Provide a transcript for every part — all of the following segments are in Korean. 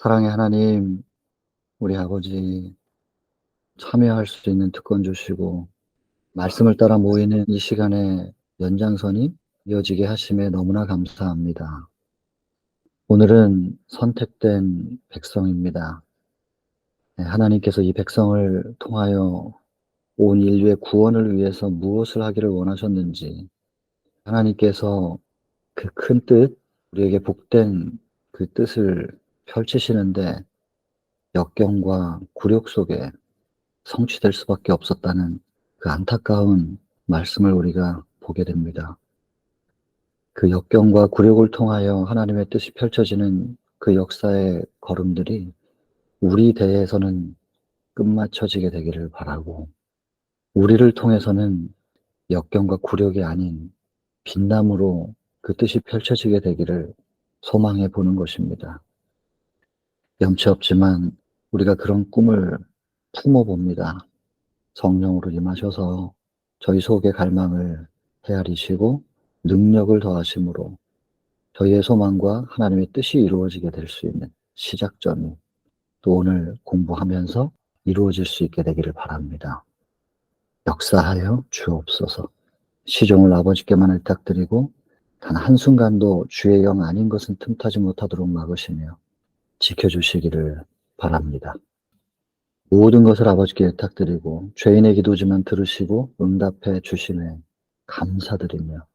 사랑의 하나님, 우리 아버지 참여할 수 있는 특권 주시고 말씀을 따라 모이는 이 시간에 연장선이 이어지게 하심에 너무나 감사합니다. 오늘은 선택된 백성입니다. 네, 하나님께서 이 백성을 통하여 온 인류의 구원을 위해서 무엇을 하기를 원하셨는지, 하나님께서 그 큰 뜻, 우리에게 복된 그 뜻을 펼치시는데 역경과 굴욕 속에 성취될 수밖에 없었다는 그 안타까운 말씀을 우리가 보게 됩니다. 그 역경과 굴욕을 통하여 하나님의 뜻이 펼쳐지는 그 역사의 걸음들이 우리 대해서는 끝마쳐지게 되기를 바라고, 우리를 통해서는 역경과 굴욕이 아닌 빛남으로 그 뜻이 펼쳐지게 되기를 소망해 보는 것입니다. 염치 없지만 우리가 그런 꿈을 품어봅니다. 성령으로 임하셔서 저희 속의 갈망을 헤아리시고 능력을 더하심으로 저희의 소망과 하나님의 뜻이 이루어지게 될 수 있는 시작점이 또 오늘 공부하면서 이루어질 수 있게 되기를 바랍니다. 역사하여 주옵소서. 시종을 아버지께만 의탁드리고 단 한순간도 주의 영 아닌 것은 틈타지 못하도록 막으시며 지켜주시기를 바랍니다. 모든 것을 아버지께 의탁드리고 죄인의 기도지만 들으시고 응답해 주심에 감사드리며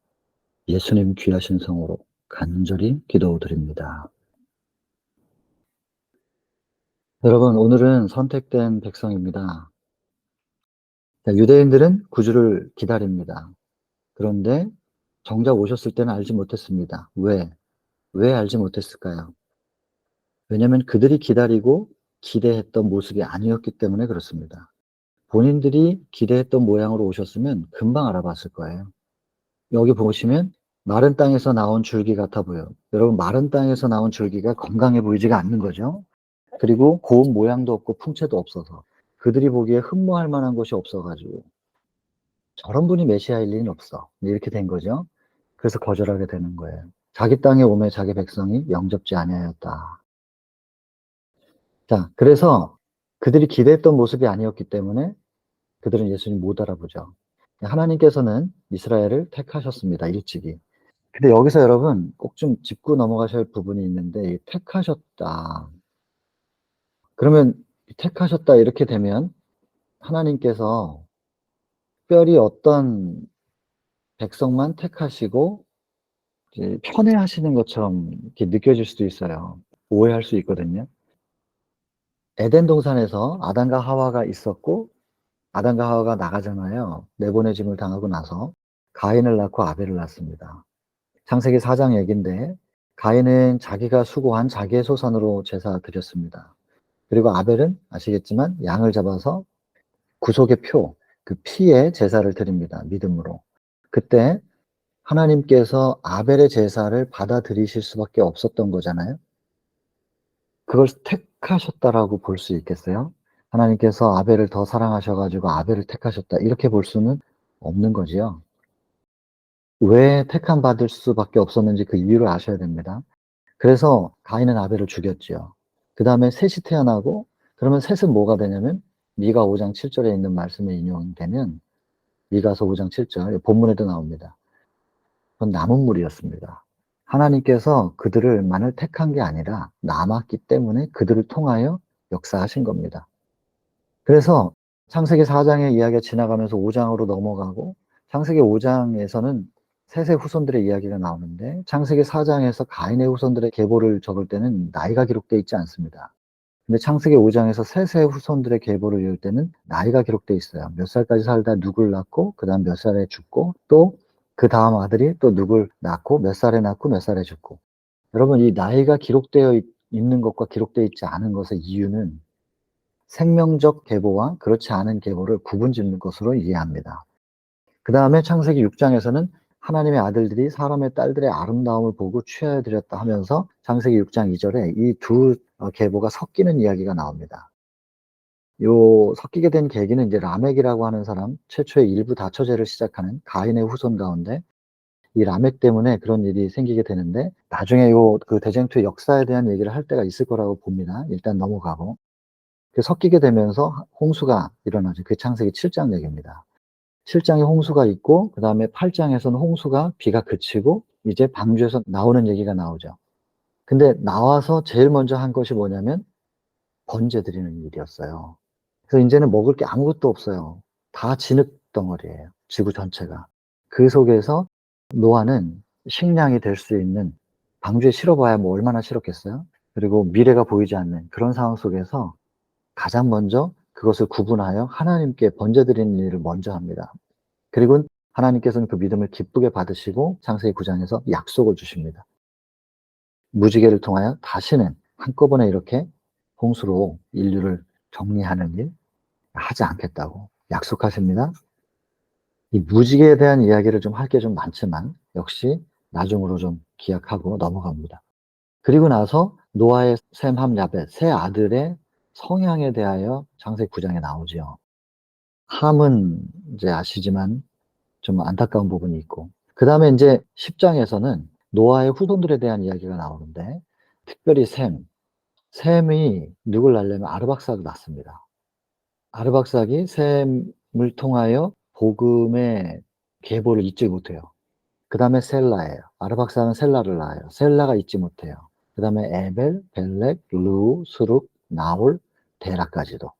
예수님 귀하신 성으로 간절히 기도드립니다. 여러분, 오늘은 선택된 백성입니다. 유대인들은 구주를 기다립니다. 그런데 정작 오셨을 때는 알지 못했습니다. 왜 알지 못했을까요? 왜냐하면 그들이 기다리고 기대했던 모습이 아니었기 때문에 그렇습니다. 본인들이 기대했던 모양으로 오셨으면 금방 알아봤을 거예요. 여기 보시면 마른 땅에서 나온 줄기 같아 보여요. 여러분, 마른 땅에서 나온 줄기가 건강해 보이지가 않는 거죠. 그리고 고운 모양도 없고 풍채도 없어서 그들이 보기에 흠모할 만한 것이 없어가지고 저런 분이 메시아일 리는 없어. 이렇게 된 거죠. 그래서 거절하게 되는 거예요. 자기 땅에 오매 자기 백성이 영접지 아니하였다. 자, 그래서 그들이 기대했던 모습이 아니었기 때문에 그들은 예수님 못 알아보죠. 하나님께서는 이스라엘을 택하셨습니다. 일찍이. 근데 여기서 여러분 꼭 좀 짚고 넘어가셔야 할 부분이 있는데, 이 택하셨다. 그러면 택하셨다 이렇게 되면 하나님께서 특별히 어떤 백성만 택하시고 이제 편애하시는 것처럼 이렇게 느껴질 수도 있어요. 오해할 수 있거든요. 에덴 동산에서 아담과 하와가 있었고 아담과 하와가 나가잖아요. 내보내짐을 당하고 나서 가인을 낳고 아벨을 낳습니다. 창세기 4장 얘기인데 가인은 자기가 수고한 자기의 소산으로 제사 드렸습니다. 그리고 아벨은 아시겠지만 양을 잡아서 구속의 표, 그 피에 제사를 드립니다. 믿음으로. 그때 하나님께서 아벨의 제사를 받아들이실 수밖에 없었던 거잖아요. 그걸 택하셨다라고 볼 수 있겠어요? 하나님께서 아벨을 더 사랑하셔가지고 아벨을 택하셨다, 이렇게 볼 수는 없는 거지요. 왜 택함 받을 수밖에 없었는지 그 이유를 아셔야 됩니다. 그래서 가인은 아벨을 죽였지요. 그 다음에 셋이 태어나고, 그러면 셋은 뭐가 되냐면 미가 5장 7절에 있는 말씀에 인용되면 미가서 5장 7절 본문에도 나옵니다. 그건 남은 무리였습니다. 하나님께서 그들을만을 택한 게 아니라 남았기 때문에 그들을 통하여 역사하신 겁니다. 그래서 창세기 4장의 이야기가 지나가면서 5장으로 넘어가고, 창세기 5장에서는 셋의 후손들의 이야기가 나오는데 창세기 4장에서 가인의 후손들의 계보를 적을 때는 나이가 기록되어 있지 않습니다. 근데 창세기 5장에서 셋의 후손들의 계보를 이을 때는 나이가 기록되어 있어요. 몇 살까지 살다 누굴 낳고 그 다음 몇 살에 죽고, 또 그 다음 아들이 또 누굴 낳고 몇 살에 낳고 몇 살에 죽고. 여러분, 이 나이가 기록되어 있는 것과 기록되어 있지 않은 것의 이유는 생명적 계보와 그렇지 않은 계보를 구분짓는 것으로 이해합니다. 그 다음에 창세기 6장에서는 하나님의 아들들이 사람의 딸들의 아름다움을 보고 취하여 드렸다 하면서 창세기 6장 2절에 이 두 계보가 섞이는 이야기가 나옵니다. 요 섞이게 된 계기는 이제 라멕이라고 하는 사람, 최초의 일부 다처제를 시작하는 가인의 후손 가운데 이 라멕 때문에 그런 일이 생기게 되는데 나중에 그 대쟁투의 역사에 대한 얘기를 할 때가 있을 거라고 봅니다. 일단 넘어가고. 섞이게 되면서 홍수가 일어나죠. 그게 창세기 7장 얘기입니다. 7장에 홍수가 있고 그 다음에 8장에서는 홍수가 비가 그치고 이제 방주에서 나오는 얘기가 나오죠. 근데 나와서 제일 먼저 한 것이 뭐냐면 번제 드리는 일이었어요. 그래서 이제는 먹을 게 아무것도 없어요. 다 진흙 덩어리예요. 지구 전체가. 그 속에서 노아는 식량이 될 수 있는 방주에 실어봐야 뭐 얼마나 실었겠어요? 그리고 미래가 보이지 않는 그런 상황 속에서 가장 먼저 그것을 구분하여 하나님께 번제드리는 일을 먼저 합니다. 그리고 하나님께서는 그 믿음을 기쁘게 받으시고 창세기 9장에서 약속을 주십니다. 무지개를 통하여 다시는 한꺼번에 이렇게 홍수로 인류를 정리하는 일 하지 않겠다고 약속하십니다. 이 무지개에 대한 이야기를 좀 할 게 좀 많지만 역시 나중으로 좀 기약하고 넘어갑니다. 그리고 나서 노아의 셈, 함, 야벳 세 아들의 성향에 대하여 창세기 9장에 나오죠. 함은 이제 아시지만 좀 안타까운 부분이 있고 그 다음에 이제 10장에서는 노아의 후손들에 대한 이야기가 나오는데 특별히 셈이 누굴 낳으려면 아르박삭을 낳습니다. 아르박삭이 셈을 통하여 복음의 계보를 잊지 못해요. 그 다음에 셀라예요. 아르박삭은 셀라를 낳아요. 셀라가 잊지 못해요. 그 다음에 에벨, 벨렉, 르우, 스룩, 나홀, 데라까지도.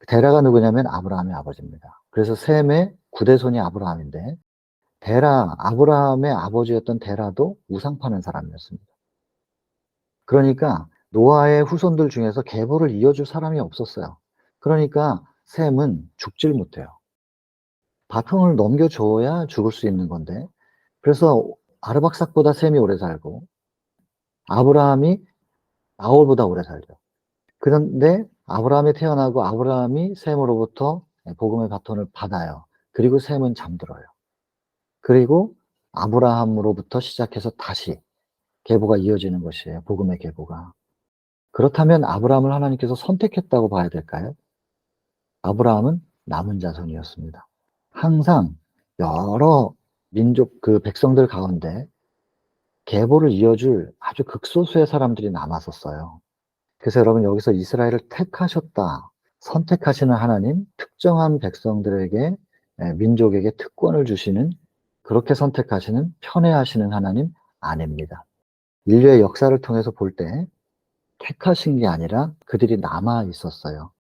데라가 누구냐면 아브라함의 아버지입니다. 그래서 셈의 구대손이 아브라함인데 아브라함의 아버지였던 데라도 우상 파는 사람이었습니다. 그러니까 노아의 후손들 중에서 계보를 이어줄 사람이 없었어요. 그러니까 셈은 죽질 못해요. 바통을 넘겨줘야 죽을 수 있는 건데 그래서 아르박삭보다 셈이 오래 살고 아브라함이 나홀보다 오래 살죠. 그런데 아브라함이 태어나고 아브라함이 셈으로부터 복음의 바톤을 받아요. 그리고 셈은 잠들어요. 그리고 아브라함으로부터 시작해서 다시 계보가 이어지는 것이에요. 복음의 계보가. 그렇다면 아브라함을 하나님께서 선택했다고 봐야 될까요? 아브라함은 남은 자손이었습니다. 항상 여러 민족 그 백성들 가운데 계보를 이어줄 아주 극소수의 사람들이 남았었어요. 그래서 여러분 여기서 이스라엘을 택하셨다. 선택하시는 하나님, 특정한 백성들에게 민족에게 특권을 주시는 그렇게 선택하시는 편애하시는 하나님 아닙니다. 인류의 역사를 통해서 볼 때 택하신 게 아니라 그들이 남아 있었어요.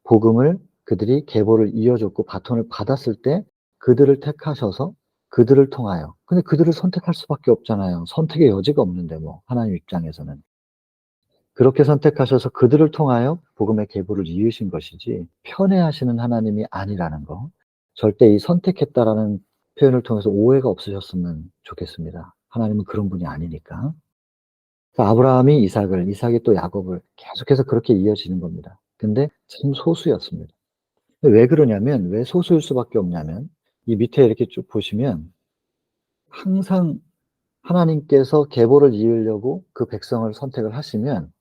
복음을 그들이 계보를 이어줬고 바톤을 받았을 때 그들을 택하셔서 그들을 통하여 근데 그들을 선택할 수밖에 없잖아요. 선택의 여지가 없는데 뭐 하나님 입장에서는 그렇게 선택하셔서 그들을 통하여 복음의 계보를 이으신 것이지 편애하시는 하나님이 아니라는 거 절대 이 선택했다라는 표현을 통해서 오해가 없으셨으면 좋겠습니다. 하나님은 그런 분이 아니니까. 아브라함이 이삭이 또 야곱을 계속해서 그렇게 이어지는 겁니다. 근데 참 소수였습니다. 왜 그러냐면, 왜 소수일 수밖에 없냐면, 이 밑에 이렇게 쭉 보시면, 항상 하나님께서 계보를 이으려고 그 백성을 선택을 하시면,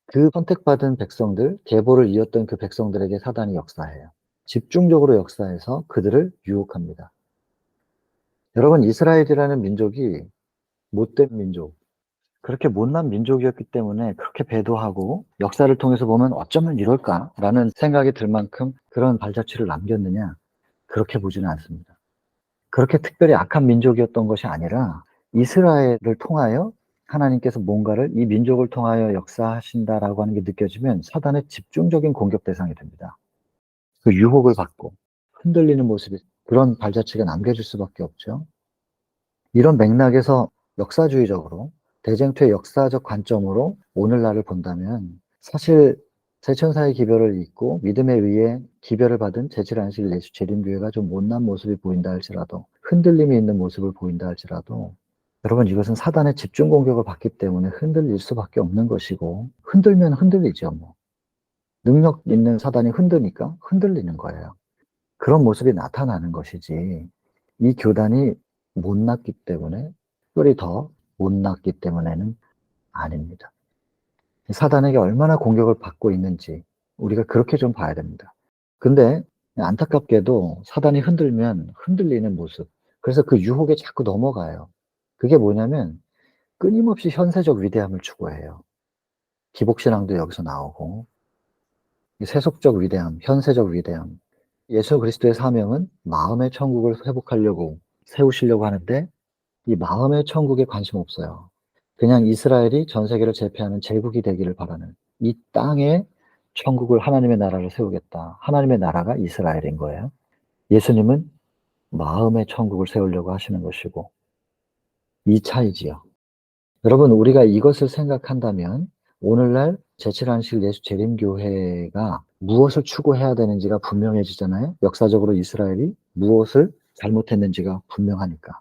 그 선택받은 백성들, 계보를 이었던 그 백성들에게 사단이 역사해요. 집중적으로 역사해서 그들을 유혹합니다. 여러분, 이스라엘이라는 민족이 못된 민족, 그렇게 못난 민족이었기 때문에 그렇게 배도하고 역사를 통해서 보면 어쩌면 이럴까라는 생각이 들 만큼 그런 발자취를 남겼느냐? 그렇게 보지는 않습니다. 그렇게 특별히 악한 민족이었던 것이 아니라 이스라엘을 통하여 하나님께서 뭔가를 이 민족을 통하여 역사하신다라고 하는 게 느껴지면 사단의 집중적인 공격 대상이 됩니다. 그 유혹을 받고 흔들리는 모습이 그런 발자취가 남겨질 수밖에 없죠. 이런 맥락에서 역사주의적으로 대쟁투의 역사적 관점으로 오늘날을 본다면 사실 세천사의 기별을 잊고 믿음에 의해 기별을 받은 제7안식 예수 재림교회가 좀 못난 모습이 보인다 할지라도 흔들림이 있는 모습을 보인다 할지라도 여러분 이것은 사단의 집중 공격을 받기 때문에 흔들릴 수밖에 없는 것이고 흔들면 흔들리죠. 뭐. 능력 있는 사단이 흔드니까 흔들리는 거예요. 그런 모습이 나타나는 것이지 이 교단이 못났기 때문에 특별히 더 못났기 때문에는 아닙니다. 사단에게 얼마나 공격을 받고 있는지 우리가 그렇게 좀 봐야 됩니다. 근데 안타깝게도 사단이 흔들면 흔들리는 모습 그래서 그 유혹에 자꾸 넘어가요. 그게 뭐냐면 끊임없이 현세적 위대함을 추구해요. 기복신앙도 여기서 나오고 세속적 위대함, 현세적 위대함. 예수 그리스도의 사명은 마음의 천국을 회복하려고 세우시려고 하는데 이 마음의 천국에 관심 없어요. 그냥 이스라엘이 전 세계를 제패하는 제국이 되기를 바라는 이 땅에 천국을 하나님의 나라를 세우겠다. 하나님의 나라가 이스라엘인 거예요. 예수님은 마음의 천국을 세우려고 하시는 것이고 이 차이지요. 여러분 우리가 이것을 생각한다면 오늘날 제7안식 예수 재림교회가 무엇을 추구해야 되는지가 분명해지잖아요. 역사적으로 이스라엘이 무엇을 잘못했는지가 분명하니까.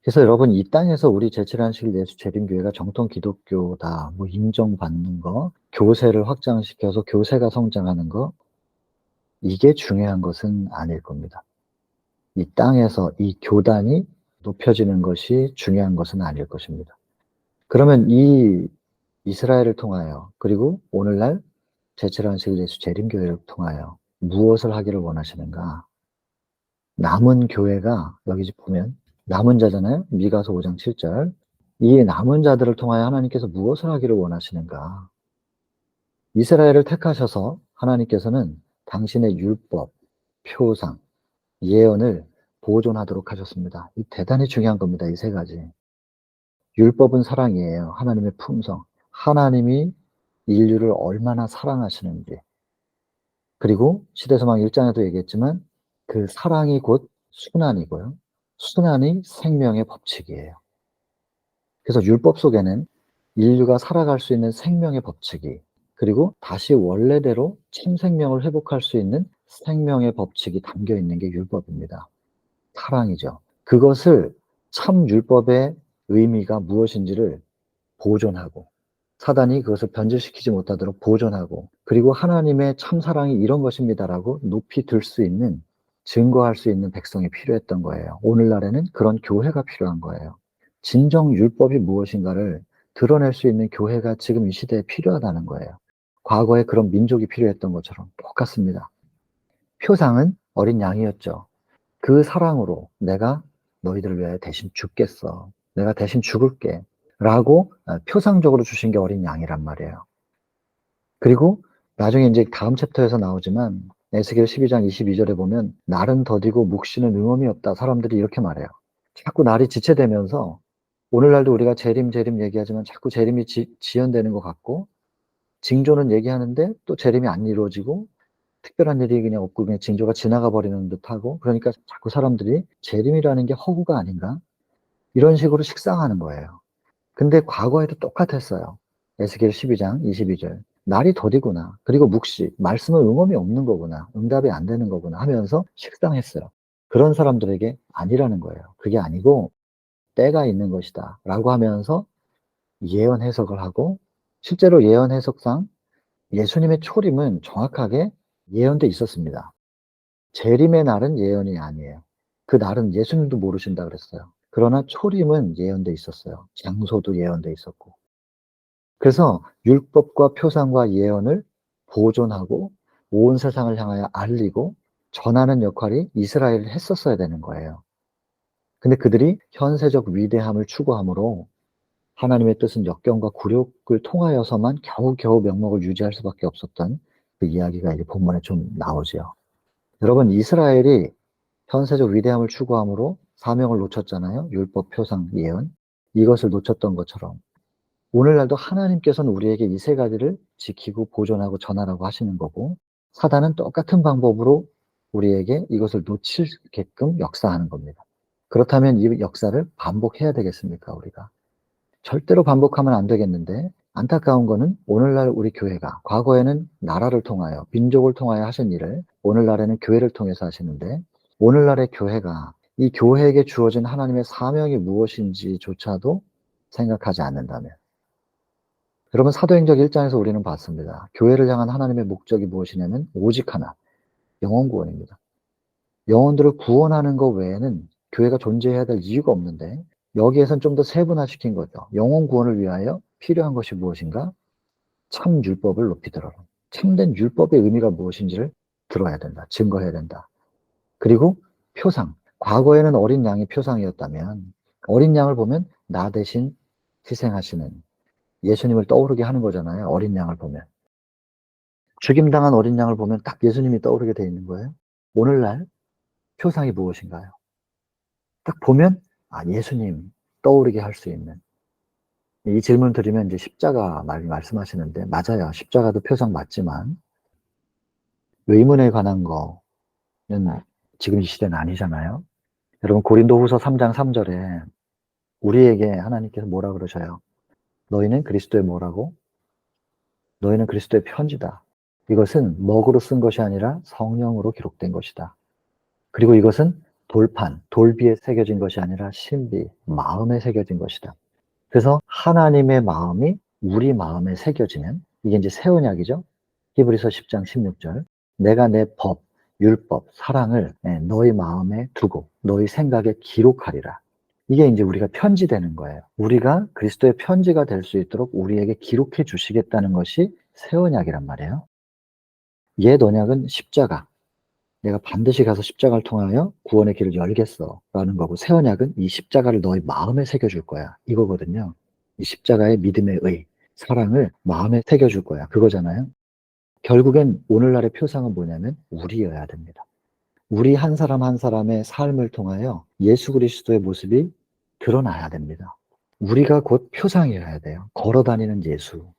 그래서 여러분 이 땅에서 우리 제7안식 예수 재림교회가 정통 기독교다 뭐 인정받는 거, 교세를 확장시켜서 교세가 성장하는 거 이게 중요한 것은 아닐 겁니다. 이 땅에서 이 교단이 높여지는 것이 중요한 것은 아닐 것입니다. 그러면 이 이스라엘을 통하여 그리고 오늘날 제7안식 예수 재림교회를 통하여 무엇을 하기를 원하시는가? 남은 교회가 여기 보면 남은 자잖아요. 미가서 5장 7절. 이 남은 자들을 통하여 하나님께서 무엇을 하기를 원하시는가? 이스라엘을 택하셔서 하나님께서는 당신의 율법, 표상, 예언을 보존하도록 하셨습니다. 이 대단히 중요한 겁니다. 이 세 가지. 율법은 사랑이에요. 하나님의 품성. 하나님이 인류를 얼마나 사랑하시는지. 그리고 시대소망 1장에도 얘기했지만 그 사랑이 곧 순환이고요. 순환이 생명의 법칙이에요. 그래서 율법 속에는 인류가 살아갈 수 있는 생명의 법칙이 그리고 다시 원래대로 참 생명을 회복할 수 있는 생명의 법칙이 담겨 있는 게 율법입니다. 사랑이죠. 그것을 참 율법의 의미가 무엇인지를 보존하고 사단이 그것을 변질시키지 못하도록 보존하고 그리고 하나님의 참사랑이 이런 것입니다라고 높이 들 수 있는 증거할 수 있는 백성이 필요했던 거예요. 오늘날에는 그런 교회가 필요한 거예요. 진정 율법이 무엇인가를 드러낼 수 있는 교회가 지금 이 시대에 필요하다는 거예요. 과거에 그런 민족이 필요했던 것처럼 똑같습니다. 표상은 어린 양이었죠. 그 사랑으로 내가 너희들을 위해 대신 죽겠어. 내가 대신 죽을게. 라고 표상적으로 주신 게 어린 양이란 말이에요. 그리고 나중에 이제 다음 챕터에서 나오지만 에스겔 12장 22절에 보면 날은 더디고 묵시는 응엄이 없다. 사람들이 이렇게 말해요. 자꾸 날이 지체되면서 오늘날도 우리가 재림 얘기하지만 자꾸 재림이 지연되는 것 같고 징조는 얘기하는데 또 재림이 안 이루어지고 특별한 일이 그냥 없고 그냥 징조가 지나가 버리는 듯하고 그러니까 자꾸 사람들이 재림이라는 게 허구가 아닌가? 이런 식으로 식상하는 거예요. 근데 과거에도 똑같았어요. 에스겔 12장 22절. 날이 더디구나. 그리고 묵시. 말씀은 응엄이 없는 거구나. 응답이 안 되는 거구나 하면서 식상했어요. 그런 사람들에게 아니라는 거예요. 그게 아니고 때가 있는 것이다. 라고 하면서 예언 해석을 하고 실제로 예언 해석상 예수님의 초림은 정확하게 예언돼 있었습니다. 재림의 날은 예언이 아니에요. 그 날은 예수님도 모르신다 그랬어요. 그러나 초림은 예언돼 있었어요. 장소도 예언돼 있었고. 그래서 율법과 표상과 예언을 보존하고 온 세상을 향하여 알리고 전하는 역할이 이스라엘이 했었어야 되는 거예요. 근데 그들이 현세적 위대함을 추구함으로 하나님의 뜻은 역경과 굴욕을 통하여서만 겨우겨우 명목을 유지할 수밖에 없었던 그 이야기가 이 본문에 좀 나오죠. 여러분, 이스라엘이 현세적 위대함을 추구함으로 사명을 놓쳤잖아요. 율법, 표상, 예언. 이것을 놓쳤던 것처럼 오늘날도 하나님께서는 우리에게 이 세 가지를 지키고 보존하고 전하라고 하시는 거고 사단은 똑같은 방법으로 우리에게 이것을 놓치게끔 역사하는 겁니다. 그렇다면 이 역사를 반복해야 되겠습니까, 우리가? 절대로 반복하면 안 되겠는데 안타까운 거는 오늘날 우리 교회가 과거에는 나라를 통하여 민족을 통하여 하신 일을 오늘날에는 교회를 통해서 하시는데 오늘날의 교회가 이 교회에게 주어진 하나님의 사명이 무엇인지조차도 생각하지 않는다면 여러분 사도행전 1장에서 우리는 봤습니다. 교회를 향한 하나님의 목적이 무엇이냐면 오직 하나, 영혼 구원입니다. 영혼들을 구원하는 것 외에는 교회가 존재해야 될 이유가 없는데 여기에선 좀 더 세분화시킨 거죠. 영혼 구원을 위하여 필요한 것이 무엇인가? 참 율법을 높이 들어라. 참된 율법의 의미가 무엇인지를 들어야 된다. 증거해야 된다. 그리고 표상, 과거에는 어린 양이 표상이었다면 어린 양을 보면 나 대신 희생하시는 예수님을 떠오르게 하는 거잖아요. 어린 양을 보면. 죽임당한 어린 양을 보면 딱 예수님이 떠오르게 돼 있는 거예요. 오늘날 표상이 무엇인가요? 딱 보면 예수님 떠오르게 할 수 있는. 이 질문 드리면 이제 십자가 말씀하시는데 맞아요. 십자가도 표상 맞지만 의문에 관한 거는 지금 이 시대는 아니잖아요. 여러분 고린도후서 3장 3절에 우리에게 하나님께서 뭐라 그러셔요? 너희는 그리스도의 뭐라고? 너희는 그리스도의 편지다. 이것은 먹으로 쓴 것이 아니라 성령으로 기록된 것이다. 그리고 이것은 돌판, 돌비에 새겨진 것이 아니라 신비, 마음에 새겨진 것이다. 그래서 하나님의 마음이 우리 마음에 새겨지면 이게 이제 새 언약이죠. 히브리서 10장 16절. 내가 내 법, 율법, 사랑을 너희 마음에 두고 너희 생각에 기록하리라. 이게 이제 우리가 편지되는 거예요. 우리가 그리스도의 편지가 될 수 있도록 우리에게 기록해 주시겠다는 것이 새 언약이란 말이에요. 옛 언약은 십자가. 내가 반드시 가서 십자가를 통하여 구원의 길을 열겠어 라는 거고, 새 언약은 이 십자가를 너희 마음에 새겨줄 거야 이거거든요. 이 십자가의 믿음의 의, 사랑을 마음에 새겨줄 거야 그거잖아요. 결국엔 오늘날의 표상은 뭐냐면 우리여야 됩니다. 우리 한 사람 한 사람의 삶을 통하여 예수 그리스도의 모습이 드러나야 됩니다. 우리가 곧 표상이어야 돼요. 걸어다니는 예수.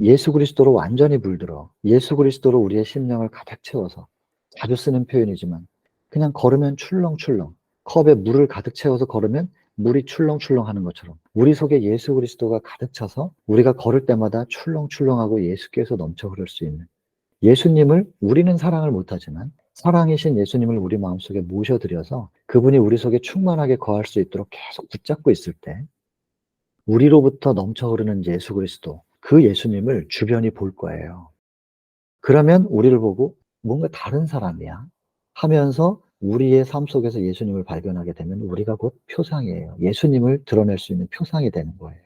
예수 그리스도로 완전히 물들어 예수 그리스도로 우리의 심령을 가득 채워서, 자주 쓰는 표현이지만 그냥 걸으면 출렁출렁, 컵에 물을 가득 채워서 걸으면 물이 출렁출렁 하는 것처럼 우리 속에 예수 그리스도가 가득 차서 우리가 걸을 때마다 출렁출렁하고 예수께서 넘쳐 흐를 수 있는, 예수님을 우리는 사랑을 못하지만 사랑이신 예수님을 우리 마음속에 모셔들여서 그분이 우리 속에 충만하게 거할 수 있도록 계속 붙잡고 있을 때 우리로부터 넘쳐 흐르는 예수 그리스도, 그 예수님을 주변이 볼 거예요. 그러면 우리를 보고 뭔가 다른 사람이야 하면서 우리의 삶 속에서 예수님을 발견하게 되면 우리가 곧 표상이에요. 예수님을 드러낼 수 있는 표상이 되는 거예요.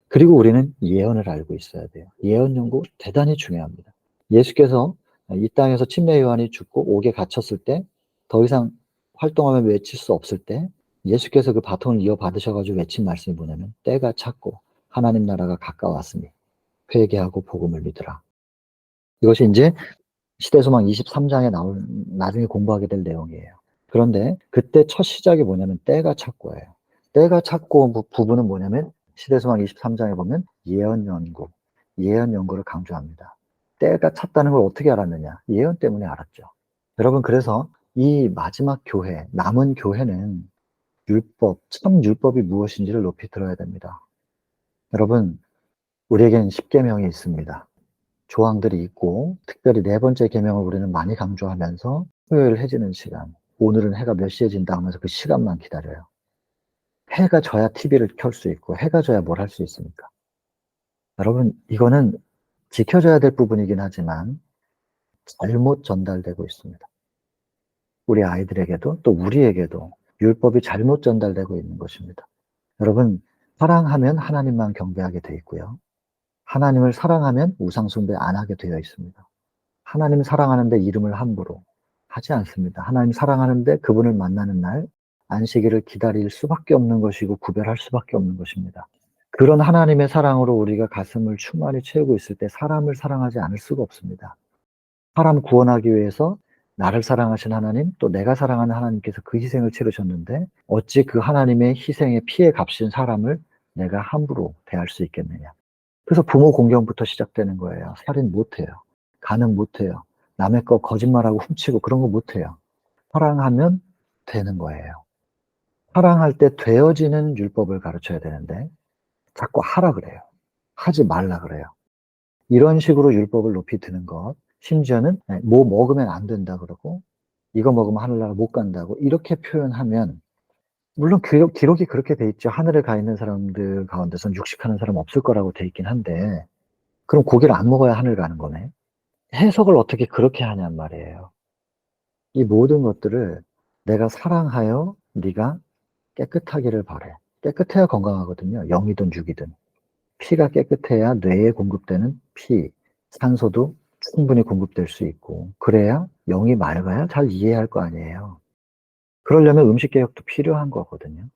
그리고 우리는 예언을 알고 있어야 돼요. 예언 연구 대단히 중요합니다. 예수께서 이 땅에서 침례 요한이 죽고 옥에 갇혔을 때 더 이상 활동하며 외칠 수 없을 때 예수께서 그 바통을 이어받으셔가지고 외친 말씀이 뭐냐면 때가 찼고 하나님 나라가 가까웠으니 회개하고 복음을 믿으라. 이것이 이제 시대소망 23장에 나올, 나중에 공부하게 될 내용이에요. 그런데 그때 첫 시작이 뭐냐면 때가 찼고예요. 때가 찼고 부분은 뭐냐면 시대소망 23장에 보면 예언 연구, 예언 연구를 강조합니다. 때가 찼다는 걸 어떻게 알았느냐? 예언 때문에 알았죠. 여러분, 그래서 이 마지막 교회, 남은 교회는 율법, 참 율법이 무엇인지를 높이 들어야 됩니다. 여러분, 우리에겐 십계명이 있습니다. 조항들이 있고, 특별히 네 번째 계명을 우리는 많이 강조하면서 토요일 해 지는 시간, 오늘은 해가 몇 시에 진다 하면서 그 시간만 기다려요. 해가 져야 TV를 켤 수 있고 해가 져야 뭘 할 수 있습니까? 여러분, 이거는 지켜져야 될 부분이긴 하지만 잘못 전달되고 있습니다. 우리 아이들에게도 또 우리에게도 율법이 잘못 전달되고 있는 것입니다. 여러분, 사랑하면 하나님만 경배하게 돼 있고요. 하나님을 사랑하면 우상 숭배 안 하게 되어 있습니다. 하나님 사랑하는데 이름을 함부로 하지 않습니다. 하나님 사랑하는데 그분을 만나는 날 안식일을 기다릴 수밖에 없는 것이고 구별할 수밖에 없는 것입니다. 그런 하나님의 사랑으로 우리가 가슴을 충만히 채우고 있을 때 사람을 사랑하지 않을 수가 없습니다. 사람 구원하기 위해서 나를 사랑하신 하나님, 또 내가 사랑하는 하나님께서 그 희생을 치르셨는데 어찌 그 하나님의 희생의 피의 값인 사람을 내가 함부로 대할 수 있겠느냐. 그래서 부모 공경부터 시작되는 거예요. 살인 못해요. 가늠 못해요. 남의 거 거짓말하고 훔치고 그런 거 못해요. 사랑하면 되는 거예요. 사랑할 때 되어지는 율법을 가르쳐야 되는데 자꾸 하라 그래요. 하지 말라 그래요. 이런 식으로 율법을 높이 드는 것, 심지어는 뭐 먹으면 안 된다 그러고 이거 먹으면 하늘나라 못 간다고 이렇게 표현하면, 물론 기록이 그렇게 돼 있죠. 하늘에 가 있는 사람들 가운데서는 육식하는 사람 없을 거라고 돼 있긴 한데, 그럼 고기를 안 먹어야 하늘 가는 거네. 해석을 어떻게 그렇게 하냔 말이에요. 이 모든 것들을 내가 사랑하여 네가 깨끗하기를 바래. 깨끗해야 건강하거든요. 영이든 육이든. 피가 깨끗해야 뇌에 공급되는 피, 산소도 충분히 공급될 수 있고, 그래야 영이 맑아야 잘 이해할 거 아니에요. 그러려면 음식개혁도 필요한 거거든요.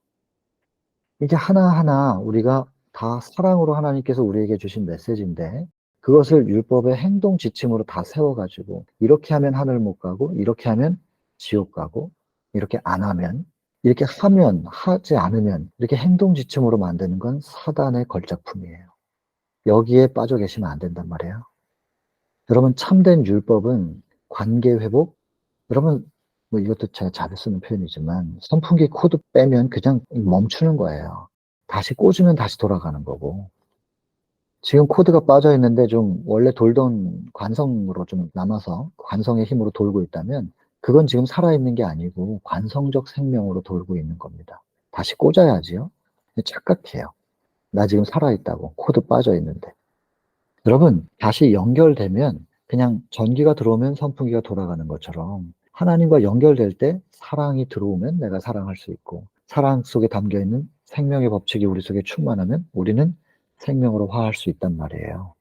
이게 하나하나 우리가 다 사랑으로 하나님께서 우리에게 주신 메시지인데 그것을 율법의 행동 지침으로 다 세워가지고 이렇게 하면 하늘 못 가고 이렇게 하면 지옥 가고 이렇게 안 하면 이렇게 하면 하지 않으면 이렇게 행동 지침으로 만드는 건 사단의 걸작품이에요. 여기에 빠져 계시면 안 된단 말이에요. 여러분 참된 율법은 관계 회복 여러분 뭐 이것도 제가 자주 쓰는 표현이지만 선풍기 코드 빼면 그냥 멈추는 거예요. 다시 꽂으면 다시 돌아가는 거고 지금 코드가 빠져 있는데 좀 원래 돌던 관성으로 좀 남아서 관성의 힘으로 돌고 있다면 그건 지금 살아있는 게 아니고 관성적 생명으로 돌고 있는 겁니다. 다시 꽂아야지요. 착각해요. 나 지금 살아있다고 코드 빠져 있는데 여러분 다시 연결되면 그냥 전기가 들어오면 선풍기가 돌아가는 것처럼 하나님과 연결될 때 사랑이 들어오면 내가 사랑할 수 있고 사랑 속에 담겨있는 생명의 법칙이 우리 속에 충만하면 우리는 생명으로 화할 수 있단 말이에요.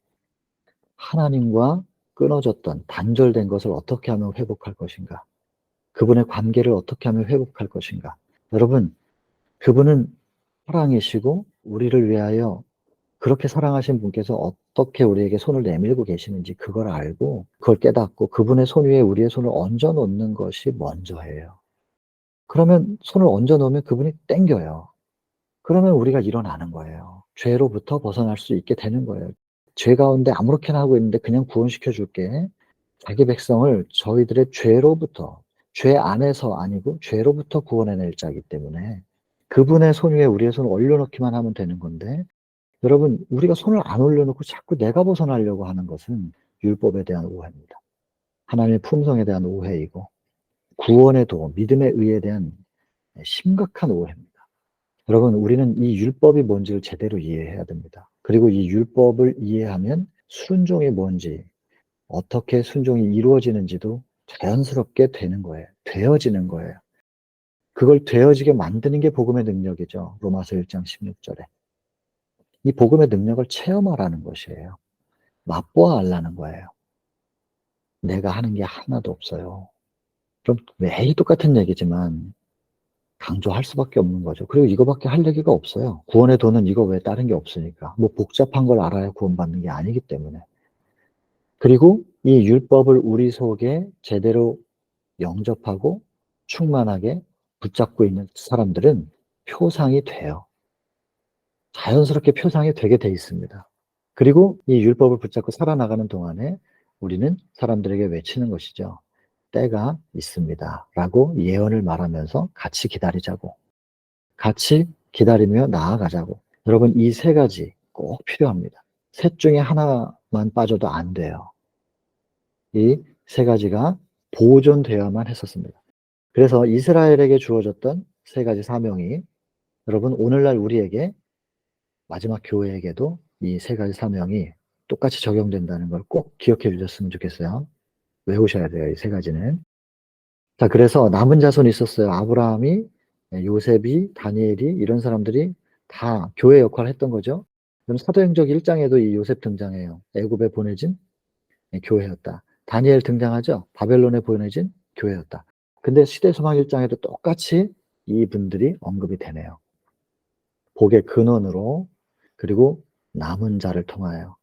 하나님과 끊어졌던 단절된 것을 어떻게 하면 회복할 것인가? 그분의 관계를 어떻게 하면 회복할 것인가? 여러분, 그분은 사랑이시고 우리를 위하여 그렇게 사랑하신 분께서 어떻게 우리에게 손을 내밀고 계시는지 그걸 알고 그걸 깨닫고 그분의 손 위에 우리의 손을 얹어 놓는 것이 먼저예요. 그러면 손을 얹어 놓으면 그분이 땡겨요. 그러면 우리가 일어나는 거예요. 죄로부터 벗어날 수 있게 되는 거예요. 죄 가운데 아무렇게나 하고 있는데 그냥 구원시켜 줄게. 자기 백성을 저희들의 죄로부터, 죄 안에서 아니고 죄로부터 구원해낼 자이기 때문에 그분의 손 위에 우리의 손을 올려놓기만 하면 되는 건데 여러분 우리가 손을 안 올려놓고 자꾸 내가 벗어나려고 하는 것은 율법에 대한 오해입니다. 하나님의 품성에 대한 오해이고 구원의 도, 믿음의 의에 대한 심각한 오해입니다. 여러분 우리는 이 율법이 뭔지를 제대로 이해해야 됩니다. 그리고 이 율법을 이해하면 순종이 뭔지 어떻게 순종이 이루어지는지도 자연스럽게 되는 거예요. 되어지는 거예요. 그걸 되어지게 만드는 게 복음의 능력이죠. 로마서 1장 16절에. 이 복음의 능력을 체험하라는 것이에요. 맛보아 알라는 거예요. 내가 하는 게 하나도 없어요. 그럼 매일 똑같은 얘기지만 강조할 수밖에 없는 거죠. 그리고 이거밖에 할 얘기가 없어요. 구원의 도는 이거 외에 다른 게 없으니까. 뭐 복잡한 걸 알아야 구원받는 게 아니기 때문에. 그리고 이 율법을 우리 속에 제대로 영접하고 충만하게 붙잡고 있는 사람들은 표상이 돼요. 자연스럽게 표상이 되게 돼 있습니다. 그리고 이 율법을 붙잡고 살아나가는 동안에 우리는 사람들에게 외치는 것이죠. 때가 있습니다. 라고 예언을 말하면서 같이 기다리자고. 같이 기다리며 나아가자고. 여러분, 이 세 가지 꼭 필요합니다. 셋 중에 하나만 빠져도 안 돼요. 이 세 가지가 보존되어야만 했었습니다. 그래서 이스라엘에게 주어졌던 세 가지 사명이 여러분, 오늘날 우리에게 마지막 교회에게도 이 세 가지 사명이 똑같이 적용된다는 걸 꼭 기억해 주셨으면 좋겠어요. 외우셔야 돼요, 이 세 가지는. 자, 그래서 남은 자손이 있었어요. 아브라함이, 요셉이, 다니엘이, 이런 사람들이 다 교회 역할을 했던 거죠. 그럼 사도행적 1장에도 이 요셉 등장해요. 애굽에 보내진 교회였다. 다니엘 등장하죠. 바벨론에 보내진 교회였다. 근데 시대소망 1장에도 똑같이 이분들이 언급이 되네요. 복의 근원으로 그리고 남은 자를 통하여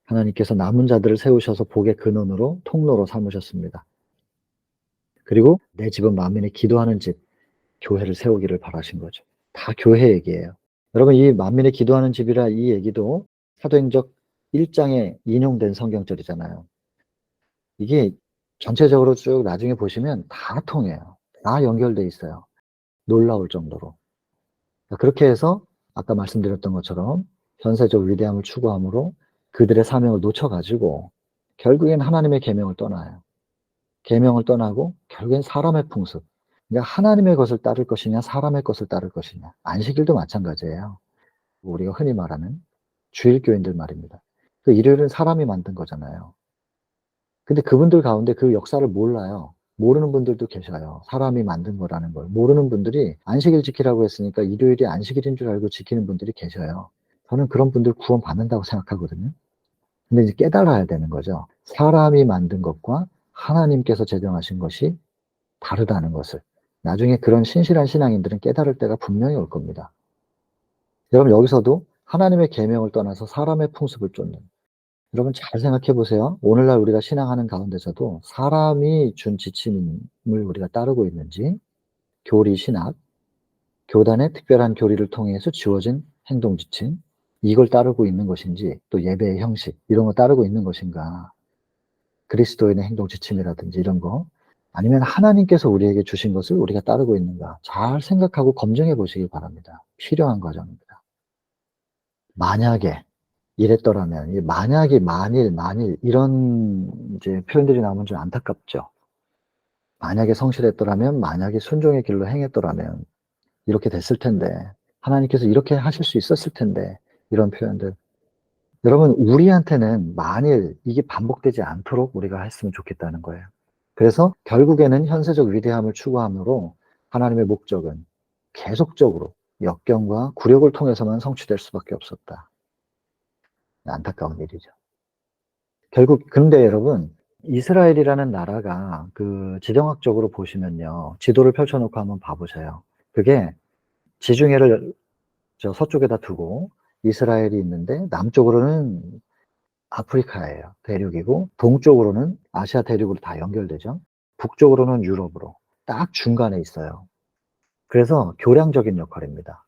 하나님께서 남은 자들을 세우셔서 복의 근원으로 통로로 삼으셨습니다. 그리고 내 집은 만민이 기도하는 집, 교회를 세우기를 바라신 거죠. 다 교회 얘기예요. 여러분 이 만민이 기도하는 집이라 이 얘기도 사도행적 1장에 인용된 성경절이잖아요. 이게 전체적으로 쭉 나중에 보시면 다 통해요. 다 연결돼 있어요. 놀라울 정도로. 그렇게 해서 아까 말씀드렸던 것처럼 현세적 위대함을 추구함으로 그들의 사명을 놓쳐가지고 결국엔 하나님의 계명을 떠나요. 계명을 떠나고 결국엔 사람의 풍습. 그러니까 하나님의 것을 따를 것이냐 사람의 것을 따를 것이냐. 안식일도 마찬가지예요. 우리가 흔히 말하는 주일교인들 말입니다. 그 일요일은 사람이 만든 거잖아요. 근데 그분들 가운데 그 역사를 몰라요. 모르는 분들도 계셔요. 사람이 만든 거라는 걸. 모르는 분들이 안식일 지키라고 했으니까 일요일이 안식일인 줄 알고 지키는 분들이 계셔요. 저는 그런 분들 구원 받는다고 생각하거든요. 근데 이제 깨달아야 되는 거죠. 사람이 만든 것과 하나님께서 제정하신 것이 다르다는 것을. 나중에 그런 신실한 신앙인들은 깨달을 때가 분명히 올 겁니다. 여러분 여기서도 하나님의 계명을 떠나서 사람의 풍습을 쫓는, 여러분 잘 생각해 보세요. 오늘날 우리가 신앙하는 가운데서도 사람이 준 지침을 우리가 따르고 있는지, 교리, 신학, 교단의 특별한 교리를 통해서 주어진 행동 지침, 이걸 따르고 있는 것인지, 또 예배의 형식 이런 거 따르고 있는 것인가, 그리스도인의 행동 지침이라든지 이런 거, 아니면 하나님께서 우리에게 주신 것을 우리가 따르고 있는가, 잘 생각하고 검증해 보시기 바랍니다. 필요한 과정입니다. 만약에 이랬더라면, 이 만약에, 만일 이런 이제 표현들이 나오면 좀 안타깝죠. 만약에 성실했더라면, 만약에 순종의 길로 행했더라면 이렇게 됐을 텐데, 하나님께서 이렇게 하실 수 있었을 텐데, 이런 표현들. 여러분, 우리한테는 만일 이게 반복되지 않도록 우리가 했으면 좋겠다는 거예요. 그래서 결국에는 현세적 위대함을 추구함으로 하나님의 목적은 계속적으로 역경과 굴욕을 통해서만 성취될 수밖에 없었다. 안타까운 일이죠. 결국 근데 여러분, 이스라엘이라는 나라가 그 지정학적으로 보시면요, 지도를 펼쳐놓고 한번 봐보세요. 그게 지중해를 저 서쪽에다 두고 이스라엘이 있는데, 남쪽으로는 아프리카예요. 대륙이고, 동쪽으로는 아시아 대륙으로 다 연결되죠. 북쪽으로는 유럽으로 딱 중간에 있어요. 그래서 교량적인 역할입니다.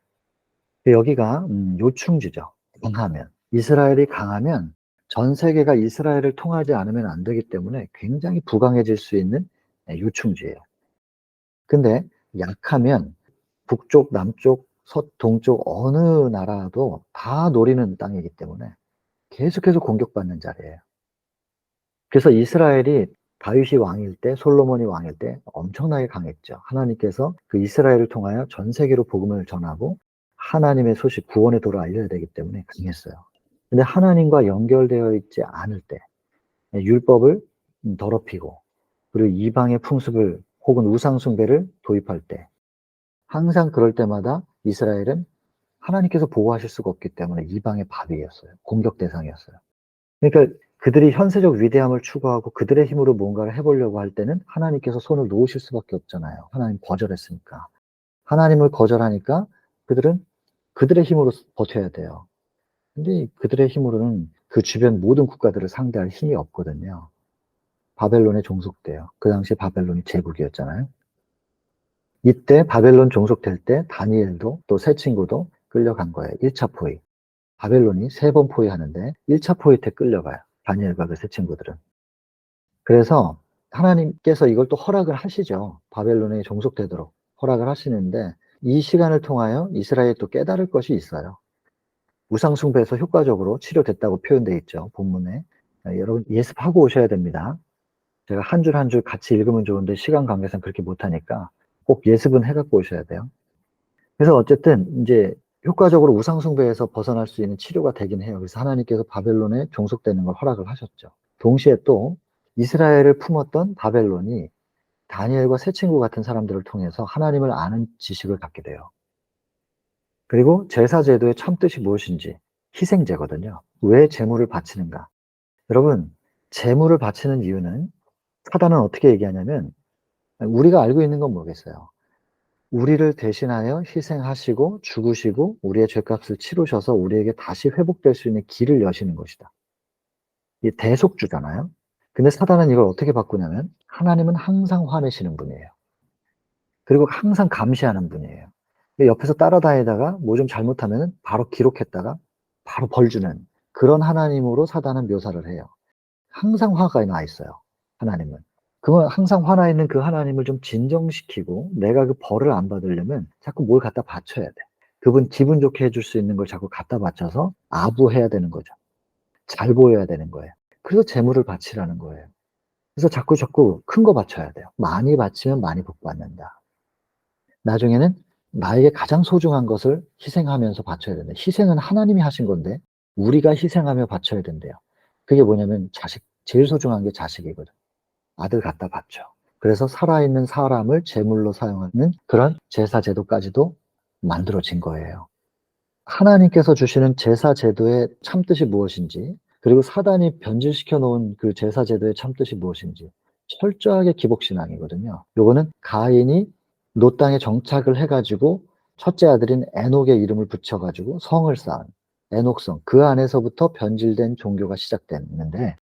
여기가 요충지죠. 강하면, 이스라엘이 강하면 전 세계가 이스라엘을 통하지 않으면 안 되기 때문에 굉장히 부강해질 수 있는 요충지예요. 근데 약하면 북쪽, 남쪽, 동쪽 어느 나라도 다 노리는 땅이기 때문에 계속해서 공격받는 자리예요. 그래서 이스라엘이 다윗이 왕일 때, 솔로몬이 왕일 때 엄청나게 강했죠. 하나님께서 그 이스라엘을 통하여 전 세계로 복음을 전하고 하나님의 소식, 구원의 도를 알려야 되기 때문에 강했어요. 근데 하나님과 연결되어 있지 않을 때, 율법을 더럽히고, 그리고 이방의 풍습을 혹은 우상숭배를 도입할 때, 항상 그럴 때마다 이스라엘은 하나님께서 보호하실 수가 없기 때문에 이방의 밥이었어요. 공격 대상이었어요. 그러니까 그들이 현세적 위대함을 추구하고 그들의 힘으로 뭔가를 해보려고 할 때는 하나님께서 손을 놓으실 수밖에 없잖아요. 하나님 거절했으니까. 하나님을 거절하니까 그들은 그들의 힘으로 버텨야 돼요. 근데 그들의 힘으로는 그 주변 모든 국가들을 상대할 힘이 없거든요. 바벨론에 종속돼요. 그 당시에 바벨론이 제국이었잖아요. 이때 바벨론 종속될 때 다니엘도 또 세 친구도 끌려간 거예요. 1차 포위. 바벨론이 3번 포위하는데 1차 포위 때 끌려가요. 다니엘과 그 세 친구들은. 그래서 하나님께서 이걸 또 허락을 하시죠. 바벨론에 종속되도록 허락을 하시는데, 이 시간을 통하여 이스라엘이 또 깨달을 것이 있어요. 우상숭배에서 효과적으로 치료됐다고 표현되어 있죠. 본문에. 여러분 예습하고 오셔야 됩니다. 제가 한 줄 한 줄 같이 읽으면 좋은데 시간 관계상 그렇게 못하니까 꼭 예습은 해갖고 오셔야 돼요. 그래서 어쨌든 이제 효과적으로 우상숭배에서 벗어날 수 있는 치료가 되긴 해요. 그래서 하나님께서 바벨론에 종속되는 걸 허락을 하셨죠. 동시에 또 이스라엘을 품었던 바벨론이 다니엘과 세 친구 같은 사람들을 통해서 하나님을 아는 지식을 갖게 돼요. 그리고 제사 제도의 참뜻이 무엇인지, 희생제거든요. 왜 제물을 바치는가? 여러분, 제물을 바치는 이유는, 사단은 어떻게 얘기하냐면, 우리가 알고 있는 건 뭐겠어요? 우리를 대신하여 희생하시고 죽으시고 우리의 죄값을 치르셔서 우리에게 다시 회복될 수 있는 길을 여시는 것이다. 이게 대속주잖아요. 근데 사단은 이걸 어떻게 바꾸냐면, 하나님은 항상 화내시는 분이에요. 그리고 항상 감시하는 분이에요. 옆에서 따라다니다가 뭐 좀 잘못하면 바로 기록했다가 바로 벌 주는 그런 하나님으로 사단은 묘사를 해요. 항상 화가 나 있어요. 하나님은. 그러면 항상 화나 있는 그 하나님을 좀 진정시키고 내가 그 벌을 안 받으려면 자꾸 뭘 갖다 바쳐야 돼. 그분 기분 좋게 해줄 수 있는 걸 자꾸 갖다 바쳐서 아부해야 되는 거죠. 잘 보여야 되는 거예요. 그래서 재물을 바치라는 거예요. 그래서 자꾸 큰 거 바쳐야 돼요. 많이 바치면 많이 복받는다. 나중에는 나에게 가장 소중한 것을 희생하면서 바쳐야 된다. 희생은 하나님이 하신 건데 우리가 희생하며 바쳐야 된대요. 그게 뭐냐면 자식, 제일 소중한 게 자식이거든. 아들 갖다 바쳐. 그래서 살아있는 사람을 제물로 사용하는 그런 제사 제도까지도 만들어진 거예요. 하나님께서 주시는 제사 제도의 참뜻이 무엇인지, 그리고 사단이 변질시켜 놓은 그 제사 제도의 참뜻이 무엇인지 철저하게 기복신앙이거든요. 요거는 가인이 노 땅에 정착을 해가지고 첫째 아들인 에녹의 이름을 붙여가지고 성을 쌓은 에녹성, 그 안에서부터 변질된 종교가 시작됐는데,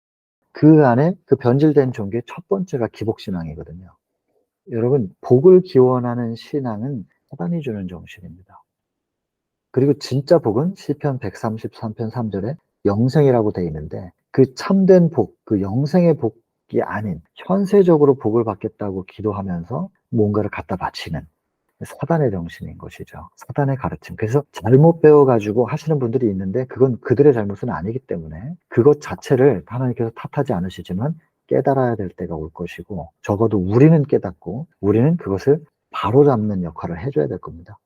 그 안에 그 변질된 종교의 첫 번째가 기복신앙이거든요. 여러분, 복을 기원하는 신앙은 사단이 주는 정신입니다. 그리고 진짜 복은 시편 133편 3절에 영생이라고 되어 있는데, 그 참된 복, 그 영생의 복이 아닌 현세적으로 복을 받겠다고 기도하면서 뭔가를 갖다 바치는 사단의 정신인 것이죠. 사단의 가르침. 그래서 잘못 배워가지고 하시는 분들이 있는데, 그건 그들의 잘못은 아니기 때문에 그것 자체를 하나님께서 탓하지 않으시지만 깨달아야 될 때가 올 것이고, 적어도 우리는 깨닫고 우리는 그것을 바로잡는 역할을 해줘야 될 겁니다.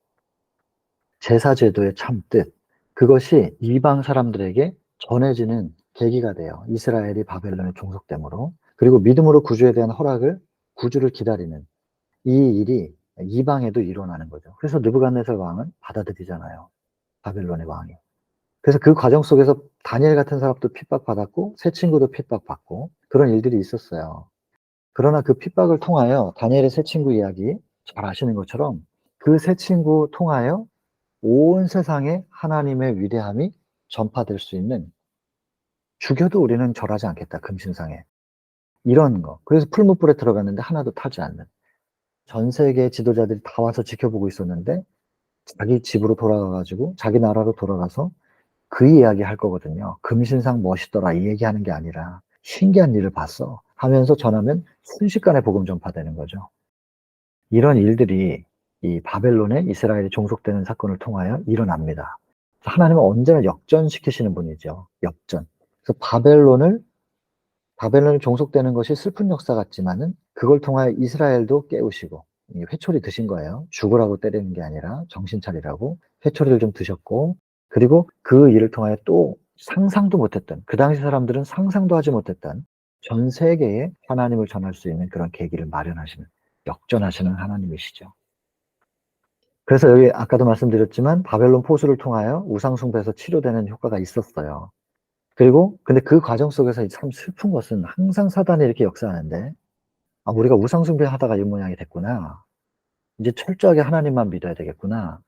제사제도의 참뜻, 그것이 이방 사람들에게 전해지는 계기가 돼요. 이스라엘이 바벨론에 종속됨으로. 그리고 믿음으로 구주에 대한 구주를 기다리는 이 일이 이방에도 일어나는 거죠. 그래서 느부갓네살 왕은 받아들이잖아요. 바벨론의 왕이. 그래서 그 과정 속에서 다니엘 같은 사람도 핍박받았고 새 친구도 핍박받고 그런 일들이 있었어요. 그러나 그 핍박을 통하여 다니엘의 새 친구 이야기 잘 아시는 것처럼 그 새 친구 통하여 온 세상에 하나님의 위대함이 전파될 수 있는, 죽여도 우리는 절하지 않겠다, 금신상에. 이런 거. 그래서 풀무불에 들어갔는데 하나도 타지 않는. 전 세계 지도자들이 다 와서 지켜보고 있었는데 자기 집으로 돌아가가지고 자기 나라로 돌아가서 그 이야기 할 거거든요. 금신상 멋있더라 이 얘기하는 게 아니라 신기한 일을 봤어 하면서 전하면 순식간에 복음 전파되는 거죠. 이런 일들이 이 바벨론에 이스라엘이 종속되는 사건을 통하여 일어납니다. 하나님은 언제나 역전시키시는 분이죠. 역전. 그래서 바벨론을 종속되는 것이 슬픈 역사 같지만은 그걸 통하여 이스라엘도 깨우시고, 회초리 드신 거예요. 죽으라고 때리는 게 아니라 정신 차리라고 회초리를 좀 드셨고, 그리고 그 일을 통하여 또 상상도 못했던, 그 당시 사람들은 상상도 하지 못했던 전 세계에 하나님을 전할 수 있는 그런 계기를 마련하시는, 역전하시는 하나님이시죠. 그래서 여기 아까도 말씀드렸지만 바벨론 포수를 통하여 우상숭배에서 치료되는 효과가 있었어요. 그리고 근데 그 과정 속에서 참 슬픈 것은 항상 사단이 이렇게 역사하는데, 아, 우리가 우상숭배 하다가 이 모양이 됐구나. 이제 철저하게 하나님만 믿어야 되겠구나.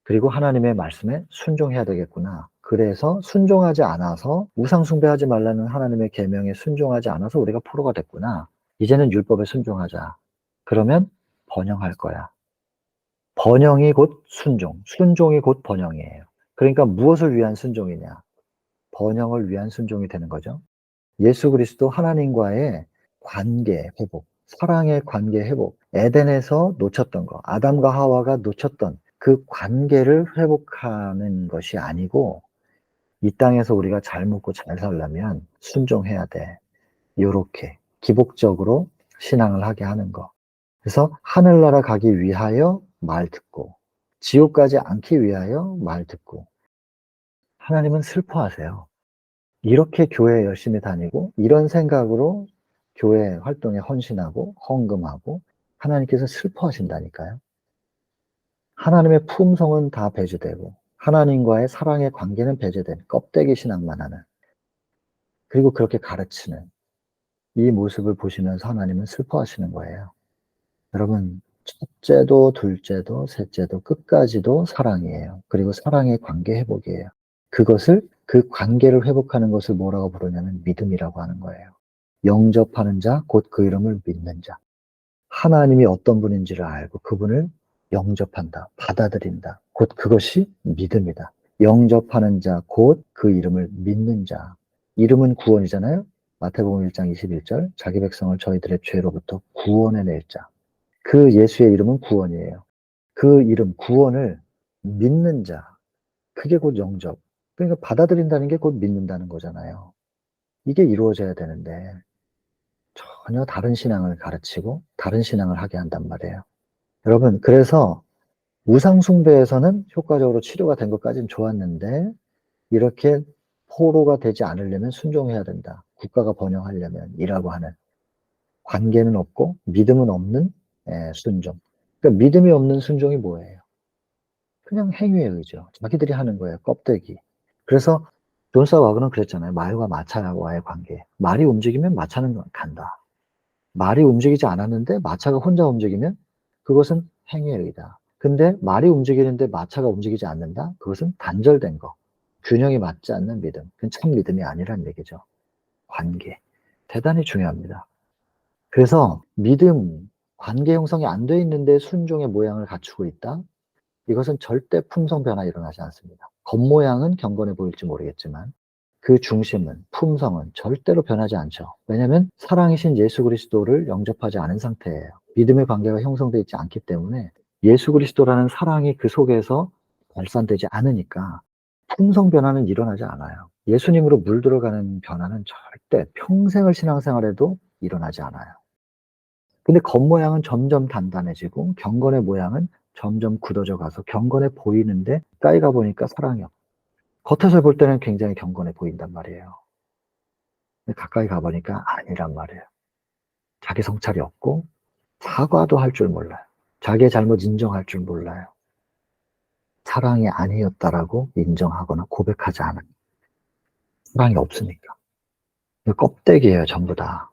그리고 하나님의 말씀에 순종해야 되겠구나. 그래서 순종하지 않아서, 우상숭배하지 말라는 하나님의 계명에 순종하지 않아서 우리가 포로가 됐구나. 이제는 율법에 순종하자. 그러면 번영할 거야. 번영이 곧 순종, 순종이 곧 번영이에요. 그러니까 무엇을 위한 순종이냐? 번영을 위한 순종이 되는 거죠. 예수 그리스도 하나님과의 관계 회복, 사랑의 관계 회복, 에덴에서 놓쳤던 거, 아담과 하와가 놓쳤던 그 관계를 회복하는 것이 아니고, 이 땅에서 우리가 잘 먹고 잘 살려면 순종해야 돼. 요렇게 기복적으로 신앙을 하게 하는 거. 그래서 하늘나라 가기 위하여 말 듣고, 지옥 가지 않기 위하여 말 듣고. 하나님은 슬퍼하세요. 이렇게 교회 열심히 다니고 이런 생각으로 교회 활동에 헌신하고 헌금하고 하나님께서 슬퍼하신다니까요. 하나님의 품성은 다 배제되고 하나님과의 사랑의 관계는 배제된 껍데기 신앙만 하는, 그리고 그렇게 가르치는 이 모습을 보시면서 하나님은 슬퍼하시는 거예요. 여러분, 첫째도 둘째도 셋째도 끝까지도 사랑이에요. 그리고 사랑의 관계 회복이에요. 그 관계를 회복하는 것을 뭐라고 부르냐면 믿음이라고 하는 거예요. 영접하는 자, 곧 그 이름을 믿는 자. 하나님이 어떤 분인지를 알고 그분을 영접한다, 받아들인다. 곧 그것이 믿음이다. 영접하는 자, 곧 그 이름을 믿는 자. 이름은 구원이잖아요. 마태복음 1장 21절, 자기 백성을 저희들의 죄로부터 구원해낼 자. 그 예수의 이름은 구원이에요. 그 이름, 구원을 믿는 자. 그게 곧 영접. 그러니까 받아들인다는 게 곧 믿는다는 거잖아요. 이게 이루어져야 되는데 전혀 다른 신앙을 가르치고 다른 신앙을 하게 한단 말이에요. 여러분, 그래서 우상숭배에서는 효과적으로 치료가 된 것까지는 좋았는데, 이렇게 포로가 되지 않으려면 순종해야 된다. 국가가 번영하려면 이라고 하는 관계는 없고 믿음은 없는 순종. 그러니까 믿음이 없는 순종이 뭐예요? 그냥 행위의 의죠. 자기들이 하는 거예요. 껍데기. 그래서 존 사와그는 그랬잖아요. 말과 마차와의 관계. 말이 움직이면 마차는 간다. 말이 움직이지 않았는데 마차가 혼자 움직이면 그것은 행위에 의다. 근데 말이 움직이는데 마차가 움직이지 않는다? 그것은 단절된 거. 균형이 맞지 않는 믿음. 그건 참 믿음이 아니란 얘기죠. 관계. 대단히 중요합니다. 그래서 믿음, 관계 형성이 안 돼 있는데 순종의 모양을 갖추고 있다? 이것은 절대 품성 변화 일어나지 않습니다. 겉모양은 경건해 보일지 모르겠지만 그 중심은, 품성은 절대로 변하지 않죠. 왜냐하면 사랑이신 예수 그리스도를 영접하지 않은 상태예요. 믿음의 관계가 형성되어 있지 않기 때문에 예수 그리스도라는 사랑이 그 속에서 발산되지 않으니까 품성 변화는 일어나지 않아요. 예수님으로 물들어가는 변화는 절대 평생을 신앙생활해도 일어나지 않아요. 근데 겉모양은 점점 단단해지고 경건의 모양은 점점 굳어져 가서 경건해 보이는데 가까이 가 보니까 사랑이 없고 겉에서 볼 때는 굉장히 경건해 보인단 말이에요. 근데 가까이 가 보니까 아니란 말이에요. 자기 성찰이 없고 사과도 할 줄 몰라요. 자기의 잘못 인정할 줄 몰라요. 사랑이 아니었다라고 인정하거나 고백하지 않아요. 사랑이 없으니까. 껍데기예요, 전부 다.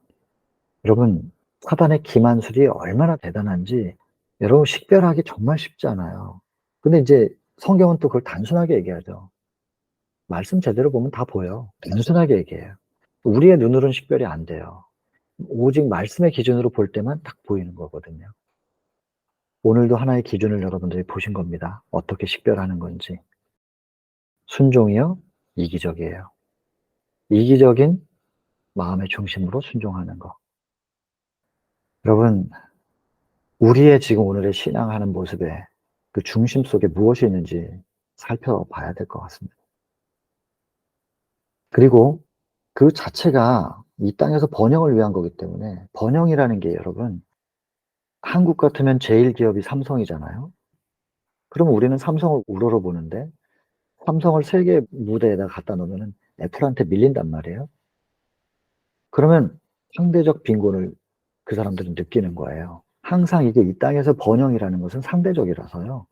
여러분, 사단의 기만술이 얼마나 대단한지 여러분 식별하기 정말 쉽지 않아요. 근데 이제 성경은 또 그걸 단순하게 얘기하죠. 말씀 제대로 보면 다 보여. 단순하게 얘기해요. 우리의 눈으로는 식별이 안 돼요. 오직 말씀의 기준으로 볼 때만 딱 보이는 거거든요. 오늘도 하나의 기준을 여러분들이 보신 겁니다. 어떻게 식별하는 건지. 순종이요? 이기적이에요. 이기적인 마음의 중심으로 순종하는 거. 여러분, 우리의 지금 오늘의 신앙하는 모습에 그 중심 속에 무엇이 있는지 살펴봐야 될 것 같습니다. 그리고 그 자체가 이 땅에서 번영을 위한 거기 때문에 번영이라는 게 여러분, 한국 같으면 제일 기업이 삼성이잖아요. 그러면 우리는 삼성을 우러러 보는데 삼성을 세계 무대에다 갖다 놓으면 애플한테 밀린단 말이에요. 그러면 상대적 빈곤을 그 사람들은 느끼는 거예요. 항상 이게 이 땅에서 번영이라는 것은 상대적이라서요.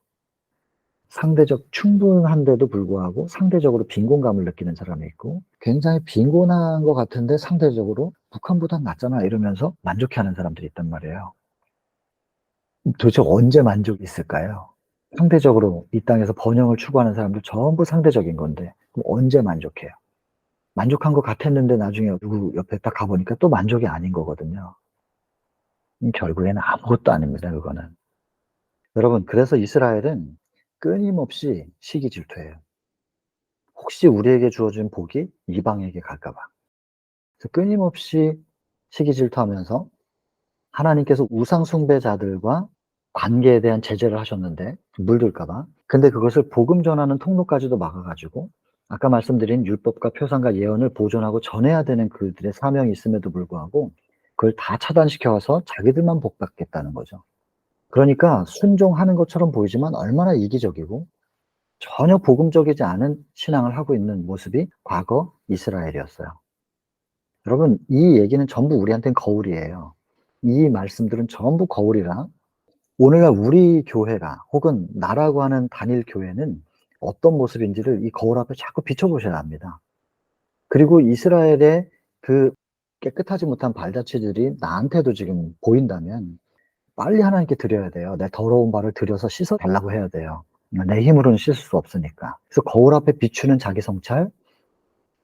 상대적 충분한데도 불구하고 상대적으로 빈곤감을 느끼는 사람이 있고 굉장히 빈곤한 것 같은데 상대적으로 북한보단 낫잖아 이러면서 만족해하는 사람들이 있단 말이에요. 도대체 언제 만족이 있을까요? 상대적으로 이 땅에서 번영을 추구하는 사람들 전부 상대적인 건데 그럼 언제 만족해요? 만족한 것 같았는데 나중에 누구 옆에 딱 가보니까 또 만족이 아닌 거거든요. 결국에는 아무것도 아닙니다, 그거는. 여러분, 그래서 이스라엘은 끊임없이 시기 질투해요. 혹시 우리에게 주어진 복이 이방에게 갈까 봐. 그래서 끊임없이 시기 질투하면서 하나님께서 우상 숭배자들과 관계에 대한 제재를 하셨는데 물들까 봐. 근데 그것을 복음 전하는 통로까지도 막아가지고 아까 말씀드린 율법과 표상과 예언을 보존하고 전해야 되는 그들의 사명이 있음에도 불구하고 그걸 다 차단시켜서 자기들만 복받겠다는 거죠. 그러니까 순종하는 것처럼 보이지만 얼마나 이기적이고 전혀 복음적이지 않은 신앙을 하고 있는 모습이 과거 이스라엘이었어요. 여러분, 이 얘기는 전부 우리한테는 거울이에요. 이 말씀들은 전부 거울이라 오늘날 우리 교회가 혹은 나라고 하는 단일 교회는 어떤 모습인지를 이 거울 앞에 자꾸 비춰보셔야 합니다. 그리고 이스라엘의 그 깨끗하지 못한 발자취들이 나한테도 지금 보인다면 빨리 하나님께 드려야 돼요. 내 더러운 발을 들여서 씻어 달라고 해야 돼요. 내 힘으로는 씻을 수 없으니까. 그래서 거울 앞에 비추는 자기 성찰,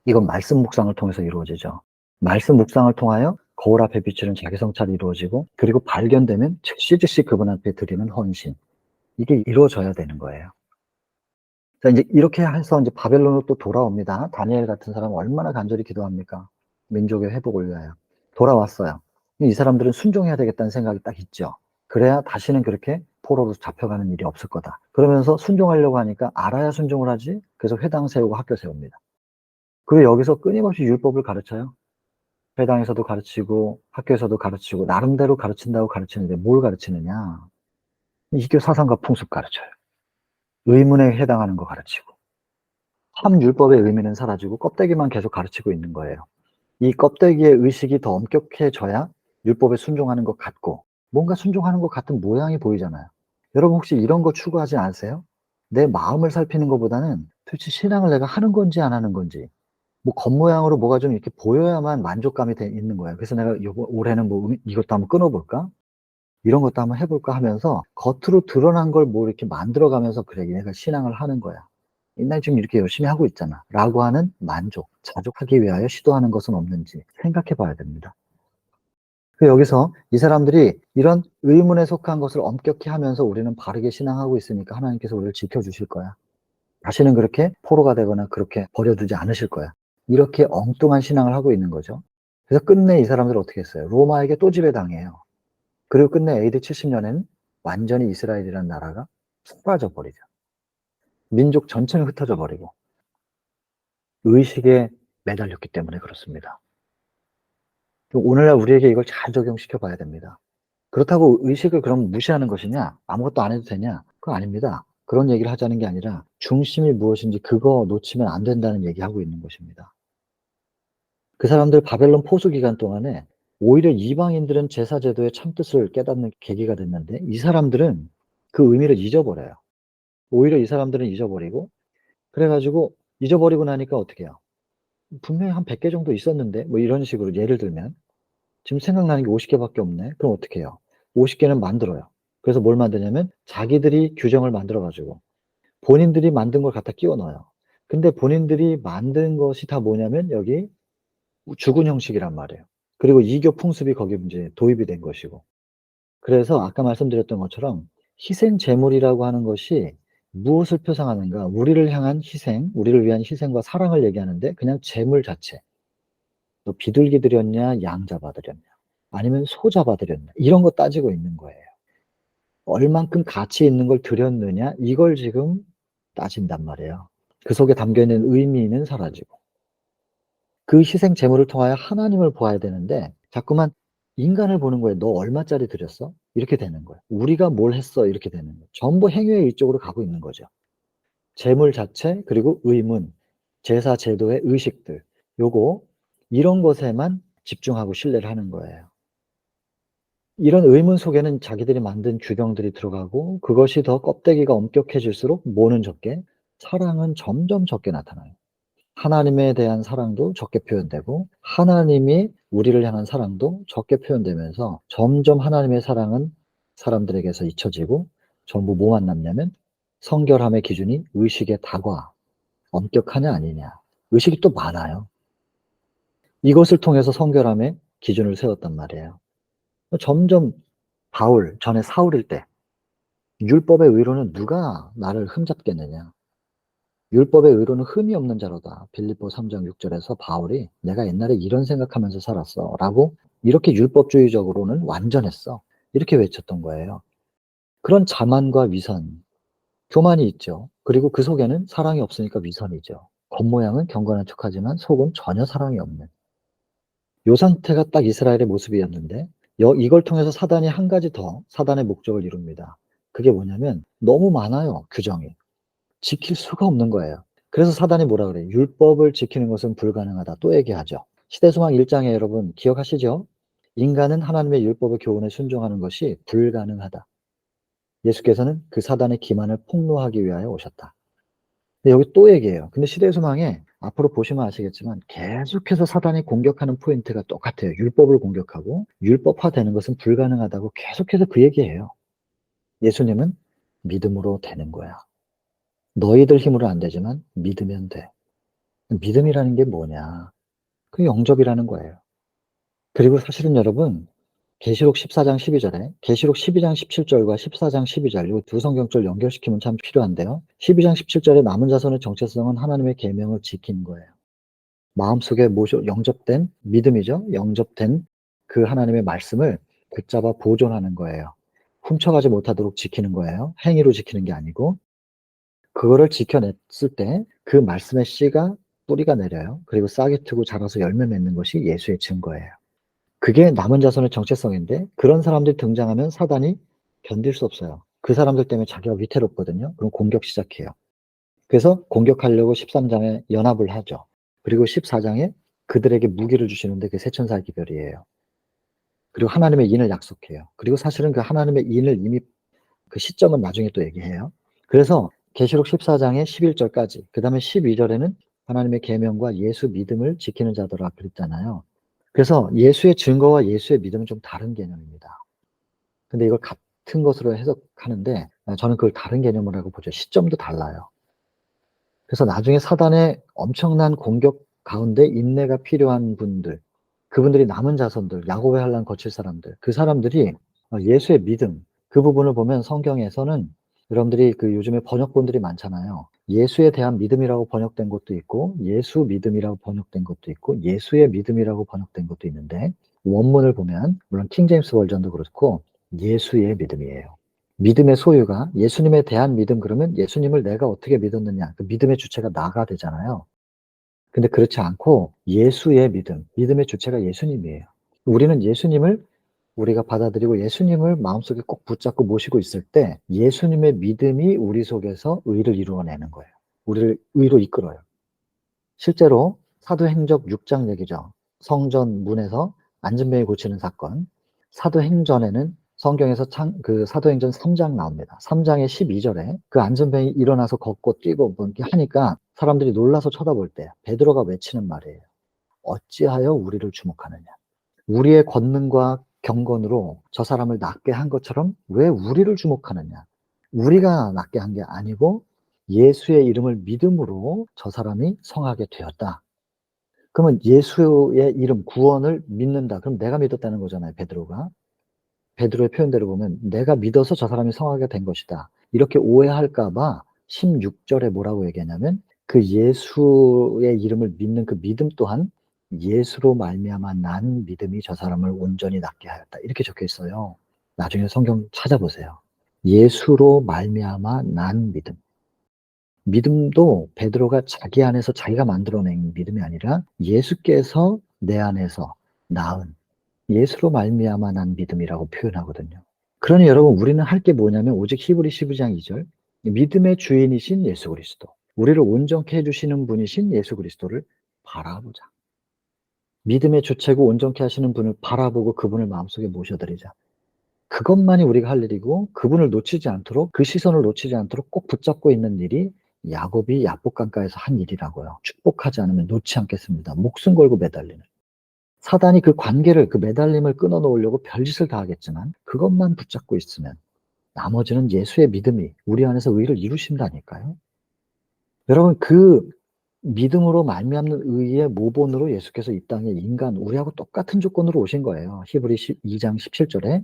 이건 말씀 묵상을 통해서 이루어지죠. 말씀 묵상을 통하여 거울 앞에 비추는 자기 성찰이 이루어지고, 그리고 발견되면 즉시 그분 앞에 드리는 헌신. 이게 이루어져야 되는 거예요. 자, 이제 이렇게 해서 이제 바벨론으로 또 돌아옵니다. 다니엘 같은 사람은 얼마나 간절히 기도합니까? 민족의 회복을 위하여. 돌아왔어요. 이 사람들은 순종해야 되겠다는 생각이 딱 있죠. 그래야 다시는 그렇게 포로로 잡혀가는 일이 없을 거다. 그러면서 순종하려고 하니까 알아야 순종을 하지. 그래서 회당 세우고 학교 세웁니다. 그리고 여기서 끊임없이 율법을 가르쳐요. 회당에서도 가르치고 학교에서도 가르치고 나름대로 가르친다고 가르치는데 뭘 가르치느냐? 이교 사상과 풍습 가르쳐요. 의문에 해당하는 거 가르치고 함율법의 의미는 사라지고 껍데기만 계속 가르치고 있는 거예요. 이 껍데기의 의식이 더 엄격해져야 율법에 순종하는 것 같고 뭔가 순종하는 것 같은 모양이 보이잖아요. 여러분 혹시 이런 거 추구하지 않으세요? 내 마음을 살피는 것보다는 도대체 신앙을 내가 하는 건지 안 하는 건지 뭐 겉모양으로 뭐가 좀 이렇게 보여야만 만족감이 있는 거예요. 그래서 내가 올해는 뭐 이것도 한번 끊어볼까? 이런 것도 한번 해볼까 하면서 겉으로 드러난 걸 뭐 이렇게 만들어가면서 그래, 얘가 신앙을 하는 거야. 옛날 지금 이렇게 열심히 하고 있잖아. 라고 하는 만족, 자족하기 위하여 시도하는 것은 없는지 생각해 봐야 됩니다. 여기서 이 사람들이 이런 의문에 속한 것을 엄격히 하면서 우리는 바르게 신앙하고 있으니까 하나님께서 우리를 지켜주실 거야. 다시는 그렇게 포로가 되거나 그렇게 버려두지 않으실 거야. 이렇게 엉뚱한 신앙을 하고 있는 거죠. 그래서 끝내 이 사람들 어떻게 했어요? 로마에게 또 지배당해요. 그리고 끝내 AD 70년에는 완전히 이스라엘이라는 나라가 사라져 버리죠. 민족 전체는 흩어져 버리고 의식에 매달렸기 때문에 그렇습니다. 오늘날 우리에게 이걸 잘 적용시켜 봐야 됩니다. 그렇다고 의식을 그럼 무시하는 것이냐? 아무것도 안 해도 되냐? 그건 아닙니다. 그런 얘기를 하자는 게 아니라 중심이 무엇인지 그거 놓치면 안 된다는 얘기하고 있는 것입니다. 그 사람들 바벨론 포수 기간 동안에 오히려 이방인들은 제사 제도의 참뜻을 깨닫는 계기가 됐는데 이 사람들은 그 의미를 잊어버려요. 오히려 이 사람들은 잊어버리고 그래가지고 잊어버리고 나니까 어떻게 해요? 분명히 한 100개 정도 있었는데 뭐 이런 식으로 예를 들면 지금 생각나는 게 50개밖에 없네. 그럼 어떻게 해요? 50개는 만들어요. 그래서 뭘 만드냐면 자기들이 규정을 만들어 가지고 본인들이 만든 걸 갖다 끼워 넣어요. 근데 본인들이 만든 것이 다 뭐냐면 여기 주군 형식이란 말이에요. 그리고 이교 풍습이 거기 이제 도입이 된 것이고. 그래서 아까 말씀드렸던 것처럼 희생 제물이라고 하는 것이 무엇을 표상하는가? 우리를 향한 희생, 우리를 위한 희생과 사랑을 얘기하는데 그냥 제물 자체. 너 비둘기 드렸냐, 양 잡아드렸냐, 아니면 소 잡아드렸냐, 이런 거 따지고 있는 거예요. 얼만큼 가치 있는 걸 드렸느냐, 이걸 지금 따진단 말이에요. 그 속에 담겨있는 의미는 사라지고. 그 희생 제물을 통하여 하나님을 보아야 되는데 자꾸만 인간을 보는 거예요. 너 얼마짜리 드렸어? 이렇게 되는 거예요. 우리가 뭘 했어? 이렇게 되는 거예요. 전부 행위의 이쪽으로 가고 있는 거죠. 제물 자체, 그리고 의문, 제사 제도의 의식들, 요거 이런 것에만 집중하고 신뢰를 하는 거예요. 이런 의문 속에는 자기들이 만든 규정들이 들어가고 그것이 더 껍데기가 엄격해질수록 뭐는 적게, 사랑은 점점 적게 나타나요. 하나님에 대한 사랑도 적게 표현되고 하나님이 우리를 향한 사랑도 적게 표현되면서 점점 하나님의 사랑은 사람들에게서 잊혀지고 전부 뭐만 남냐면 성결함의 기준이 의식의 다과, 엄격하냐 아니냐. 의식이 또 많아요. 이것을 통해서 성결함의 기준을 세웠단 말이에요. 점점 바울, 전에 사울일 때 율법의 의로는 누가 나를 흠잡겠느냐. 율법의 의로는 흠이 없는 자로다. 빌립보 3장 6절에서 바울이 내가 옛날에 이런 생각하면서 살았어 라고 이렇게 율법주의적으로는 완전했어. 이렇게 외쳤던 거예요. 그런 자만과 위선, 교만이 있죠. 그리고 그 속에는 사랑이 없으니까 위선이죠. 겉모양은 경건한 척하지만 속은 전혀 사랑이 없는. 요 상태가 딱 이스라엘의 모습이었는데 이걸 통해서 사단이 한 가지 더 사단의 목적을 이룹니다. 그게 뭐냐면 너무 많아요. 규정이. 지킬 수가 없는 거예요. 그래서 사단이 뭐라 그래요? 율법을 지키는 것은 불가능하다. 또 얘기하죠. 시대소망 1장에 여러분 기억하시죠? 인간은 하나님의 율법의 교훈에 순종하는 것이 불가능하다. 예수께서는 그 사단의 기만을 폭로하기 위하여 오셨다. 근데 여기 또 얘기해요. 근데 시대소망에 앞으로 보시면 아시겠지만 계속해서 사단이 공격하는 포인트가 똑같아요. 율법을 공격하고 율법화되는 것은 불가능하다고 계속해서 그 얘기해요. 예수님은 믿음으로 되는 거야. 너희들 힘으로 안 되지만 믿으면 돼. 믿음이라는 게 뭐냐? 그 영접이라는 거예요. 그리고 사실은 여러분 계시록 14장 12절에 계시록 12장 17절과 14장 12절 이 두 성경절 연결시키면 참 필요한데요. 12장 17절에 남은 자손의 정체성은 하나님의 계명을 지키는 거예요. 마음속에 영접된 믿음이죠. 영접된 그 하나님의 말씀을 붙잡아 보존하는 거예요. 훔쳐가지 못하도록 지키는 거예요. 행위로 지키는 게 아니고 그거를 지켜냈을 때 그 말씀의 씨가 뿌리가 내려요. 그리고 싹이 트고 자라서 열매 맺는 것이 예수의 증거예요. 그게 남은 자손의 정체성인데 그런 사람들이 등장하면 사단이 견딜 수 없어요. 그 사람들 때문에 자기가 위태롭거든요. 그럼 공격 시작해요. 그래서 공격하려고 13장에 연합을 하죠. 그리고 14장에 그들에게 무기를 주시는데 그게 세천사의 기별이에요. 그리고 하나님의 인을 약속해요. 그리고 사실은 그 하나님의 인을 이미 그 시점은 나중에 또 얘기해요. 그래서 계시록 14장의 11절까지 그 다음에 12절에는 하나님의 계명과 예수 믿음을 지키는 자더라 그랬잖아요. 그래서 예수의 증거와 예수의 믿음은 좀 다른 개념입니다. 근데 이걸 같은 것으로 해석하는데 저는 그걸 다른 개념이라고 보죠. 시점도 달라요. 그래서 나중에 사단의 엄청난 공격 가운데 인내가 필요한 분들, 그분들이 남은 자손들, 야곱의 환난 거칠 사람들, 그 사람들이 예수의 믿음, 그 부분을 보면 성경에서는 여러분들이 그 요즘에 번역본들이 많잖아요. 예수에 대한 믿음이라고 번역된 것도 있고, 예수 믿음이라고 번역된 것도 있고, 예수의 믿음이라고 번역된 것도 있는데, 원문을 보면, 물론 킹제임스 버전도 그렇고, 예수의 믿음이에요. 믿음의 소유가 예수님에 대한 믿음, 그러면 예수님을 내가 어떻게 믿었느냐, 그 믿음의 주체가 나가 되잖아요. 근데 그렇지 않고 예수의 믿음, 믿음의 주체가 예수님이에요. 우리는 예수님을 우리가 받아들이고 예수님을 마음속에 꼭 붙잡고 모시고 있을 때 예수님의 믿음이 우리 속에서 의를 이루어내는 거예요. 우리를 의로 이끌어요. 실제로 사도행전 6장 얘기죠. 성전 문에서 안전병이 고치는 사건. 사도행전에는 성경에서 그 사도행전 3장 나옵니다. 3장의 12절에 그 안전병이 일어나서 걷고 뛰고 뭐 이렇게 하니까 사람들이 놀라서 쳐다볼 때 베드로가 외치는 말이에요. 어찌하여 우리를 주목하느냐. 우리의 권능과 경건으로 저 사람을 낫게 한 것처럼 왜 우리를 주목하느냐. 우리가 낫게 한 게 아니고 예수의 이름을 믿음으로 저 사람이 성하게 되었다. 그러면 예수의 이름, 구원을 믿는다. 그럼 내가 믿었다는 거잖아요, 베드로가. 베드로의 표현대로 보면 내가 믿어서 저 사람이 성하게 된 것이다. 이렇게 오해할까 봐 16절에 뭐라고 얘기하냐면 그 예수의 이름을 믿는 그 믿음 또한 예수로 말미암아 난 믿음이 저 사람을 온전히 낫게 하였다. 이렇게 적혀 있어요. 나중에 성경 찾아보세요. 예수로 말미암아 난 믿음. 믿음도 베드로가 자기 안에서 자기가 만들어낸 믿음이 아니라 예수께서 내 안에서 낳은 예수로 말미암아 난 믿음이라고 표현하거든요. 그러니 여러분 우리는 할 게 뭐냐면 오직 히브리 12장 2절 믿음의 주인이신 예수 그리스도 우리를 온전케 해주시는 분이신 예수 그리스도를 바라보자. 믿음의 주체고 온전케 하시는 분을 바라보고 그분을 마음속에 모셔드리자. 그것만이 우리가 할 일이고 그분을 놓치지 않도록 그 시선을 놓치지 않도록 꼭 붙잡고 있는 일이 야곱이 야복강가에서 한 일이라고요. 축복하지 않으면 놓지 않겠습니다. 목숨 걸고 매달리는. 사단이 그 관계를 그 매달림을 끊어 놓으려고 별짓을 다 하겠지만 그것만 붙잡고 있으면 나머지는 예수의 믿음이 우리 안에서 의를 이루신다니까요. 여러분 그 믿음으로 말미암는 의의 모본으로 예수께서 이 땅에 인간 우리하고 똑같은 조건으로 오신 거예요. 히브리 2장 17절에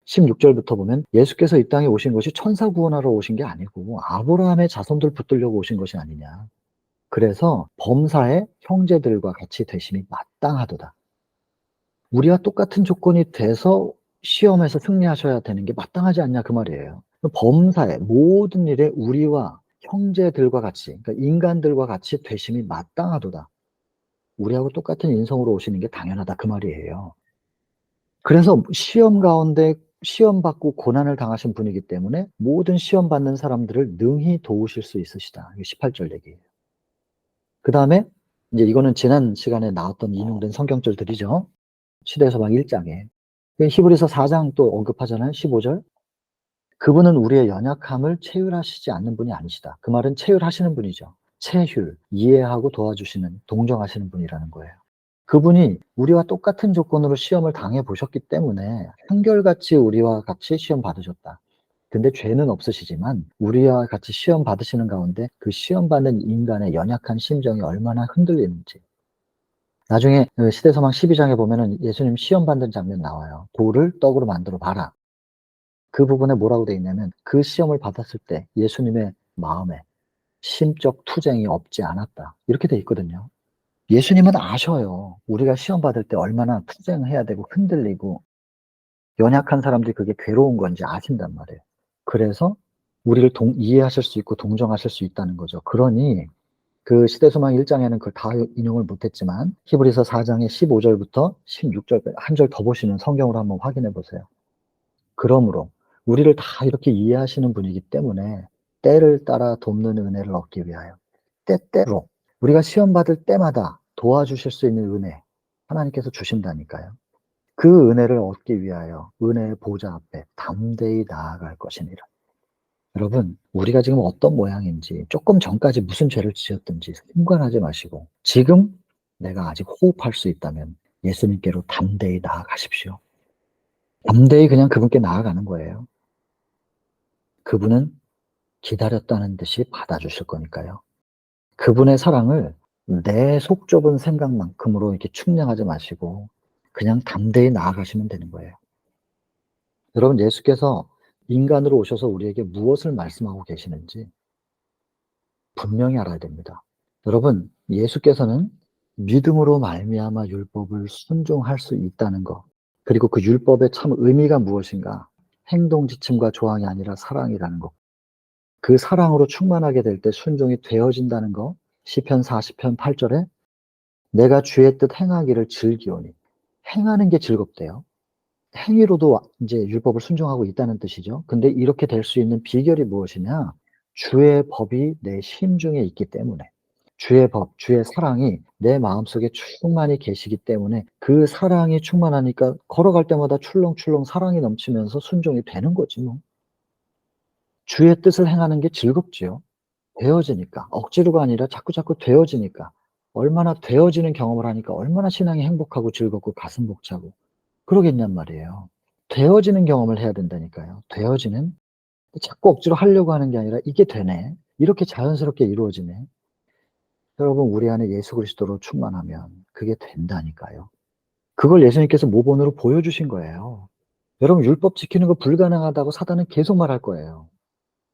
16절부터 보면 예수께서 이 땅에 오신 것이 천사 구원하러 오신 게 아니고 아브라함의 자손들 붙들려고 오신 것이 아니냐. 그래서 범사의 형제들과 같이 되심이 마땅하도다. 우리와 똑같은 조건이 돼서 시험에서 승리하셔야 되는 게 마땅하지 않냐 그 말이에요. 범사의 모든 일에 우리와 형제들과 같이 그러니까 인간들과 같이 되심이 마땅하도다. 우리하고 똑같은 인성으로 오시는 게 당연하다 그 말이에요. 그래서 시험 가운데 시험 받고 고난을 당하신 분이기 때문에 모든 시험 받는 사람들을 능히 도우실 수 있으시다. 18절 얘기예요. 그 다음에 이제 이거는 지난 시간에 나왔던 인용된 성경절들이죠. 시대서방 1장에 히브리서 4장 또 언급하잖아요. 15절. 그분은 우리의 연약함을 체휼하시지 않는 분이 아니시다. 그 말은 체휼하시는 분이죠. 체휼, 이해하고 도와주시는, 동정하시는 분이라는 거예요. 그분이 우리와 똑같은 조건으로 시험을 당해 보셨기 때문에 한결같이 우리와 같이 시험 받으셨다. 근데 죄는 없으시지만 우리와 같이 시험 받으시는 가운데 그 시험 받는 인간의 연약한 심정이 얼마나 흔들리는지. 나중에 시대서망 12장에 보면은 예수님 시험 받는 장면 나와요. 돌을 떡으로 만들어 봐라. 그 부분에 뭐라고 돼 있냐면 그 시험을 받았을 때 예수님의 마음에 심적 투쟁이 없지 않았다. 이렇게 돼 있거든요. 예수님은 아셔요. 우리가 시험 받을 때 얼마나 투쟁해야 되고 흔들리고 연약한 사람들이 그게 괴로운 건지 아신단 말이에요. 그래서 우리를 이해하실 수 있고 동정하실 수 있다는 거죠. 그러니 그 시대소망 1장에는 그걸 다 인용을 못했지만 히브리서 4장의 15절부터 16절까지 한 절 더 보시면 성경으로 한번 확인해 보세요. 그러므로 우리를 다 이렇게 이해하시는 분이기 때문에 때를 따라 돕는 은혜를 얻기 위하여 때때로 우리가 시험 받을 때마다 도와주실 수 있는 은혜 하나님께서 주신다니까요. 그 은혜를 얻기 위하여 은혜의 보좌 앞에 담대히 나아갈 것이니라. 여러분, 우리가 지금 어떤 모양인지 조금 전까지 무슨 죄를 지었든지 상관하지 마시고 지금 내가 아직 호흡할 수 있다면 예수님께로 담대히 나아가십시오. 담대히 그냥 그분께 나아가는 거예요. 그분은 기다렸다는 듯이 받아주실 거니까요. 그분의 사랑을 내 속 좁은 생각만큼으로 이렇게 측량하지 마시고 그냥 담대히 나아가시면 되는 거예요. 여러분, 예수께서 인간으로 오셔서 우리에게 무엇을 말씀하고 계시는지 분명히 알아야 됩니다. 여러분, 예수께서는 믿음으로 말미암아 율법을 순종할 수 있다는 것, 그리고 그 율법의 참 의미가 무엇인가, 행동 지침과 조항이 아니라 사랑이라는 것, 그 사랑으로 충만하게 될 때 순종이 되어진다는 것, 시편 40편 8절에 내가 주의 뜻 행하기를 즐기오니, 행하는 게 즐겁대요. 행위로도 이제 율법을 순종하고 있다는 뜻이죠. 근데 이렇게 될 수 있는 비결이 무엇이냐? 주의 법이 내 심중에 있기 때문에, 주의 법, 주의 사랑이 내 마음속에 충만히 계시기 때문에 그 사랑이 충만하니까 걸어갈 때마다 출렁출렁 사랑이 넘치면서 순종이 되는 거지 뭐. 주의 뜻을 행하는 게 즐겁지요. 되어지니까. 억지로가 아니라 자꾸자꾸 되어지니까. 얼마나 되어지는 경험을 하니까 얼마나 신앙이 행복하고 즐겁고 가슴 벅차고 그러겠냔 말이에요. 되어지는 경험을 해야 된다니까요. 되어지는. 자꾸 억지로 하려고 하는 게 아니라 '이게 되네. 이렇게 자연스럽게 이루어지네.' 여러분, 우리 안에 예수 그리스도로 충만하면 그게 된다니까요. 그걸 예수님께서 모본으로 보여주신 거예요. 여러분, 율법 지키는 거 불가능하다고 사단은 계속 말할 거예요.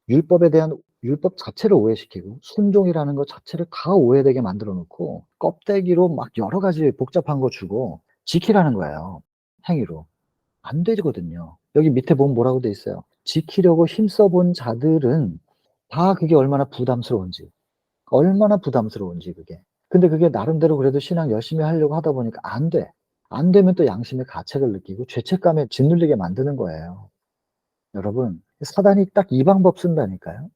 율법에 대한 율법 자체를 오해시키고 순종이라는 것 자체를 다 오해되게 만들어 놓고 껍데기로 막 여러 가지 복잡한 거 주고 지키라는 거예요, 행위로. 안 되거든요. 여기 밑에 보면 뭐라고 돼 있어요. 지키려고 힘써 본 자들은 다 그게 얼마나 부담스러운지 그게. 근데 그게 나름대로 그래도 신앙 열심히 하려고 하다 보니까 안 돼. 안 되면 또 양심의 가책을 느끼고 죄책감에 짓눌리게 만드는 거예요. 여러분, 사단이 딱 이 방법 쓴다니까요.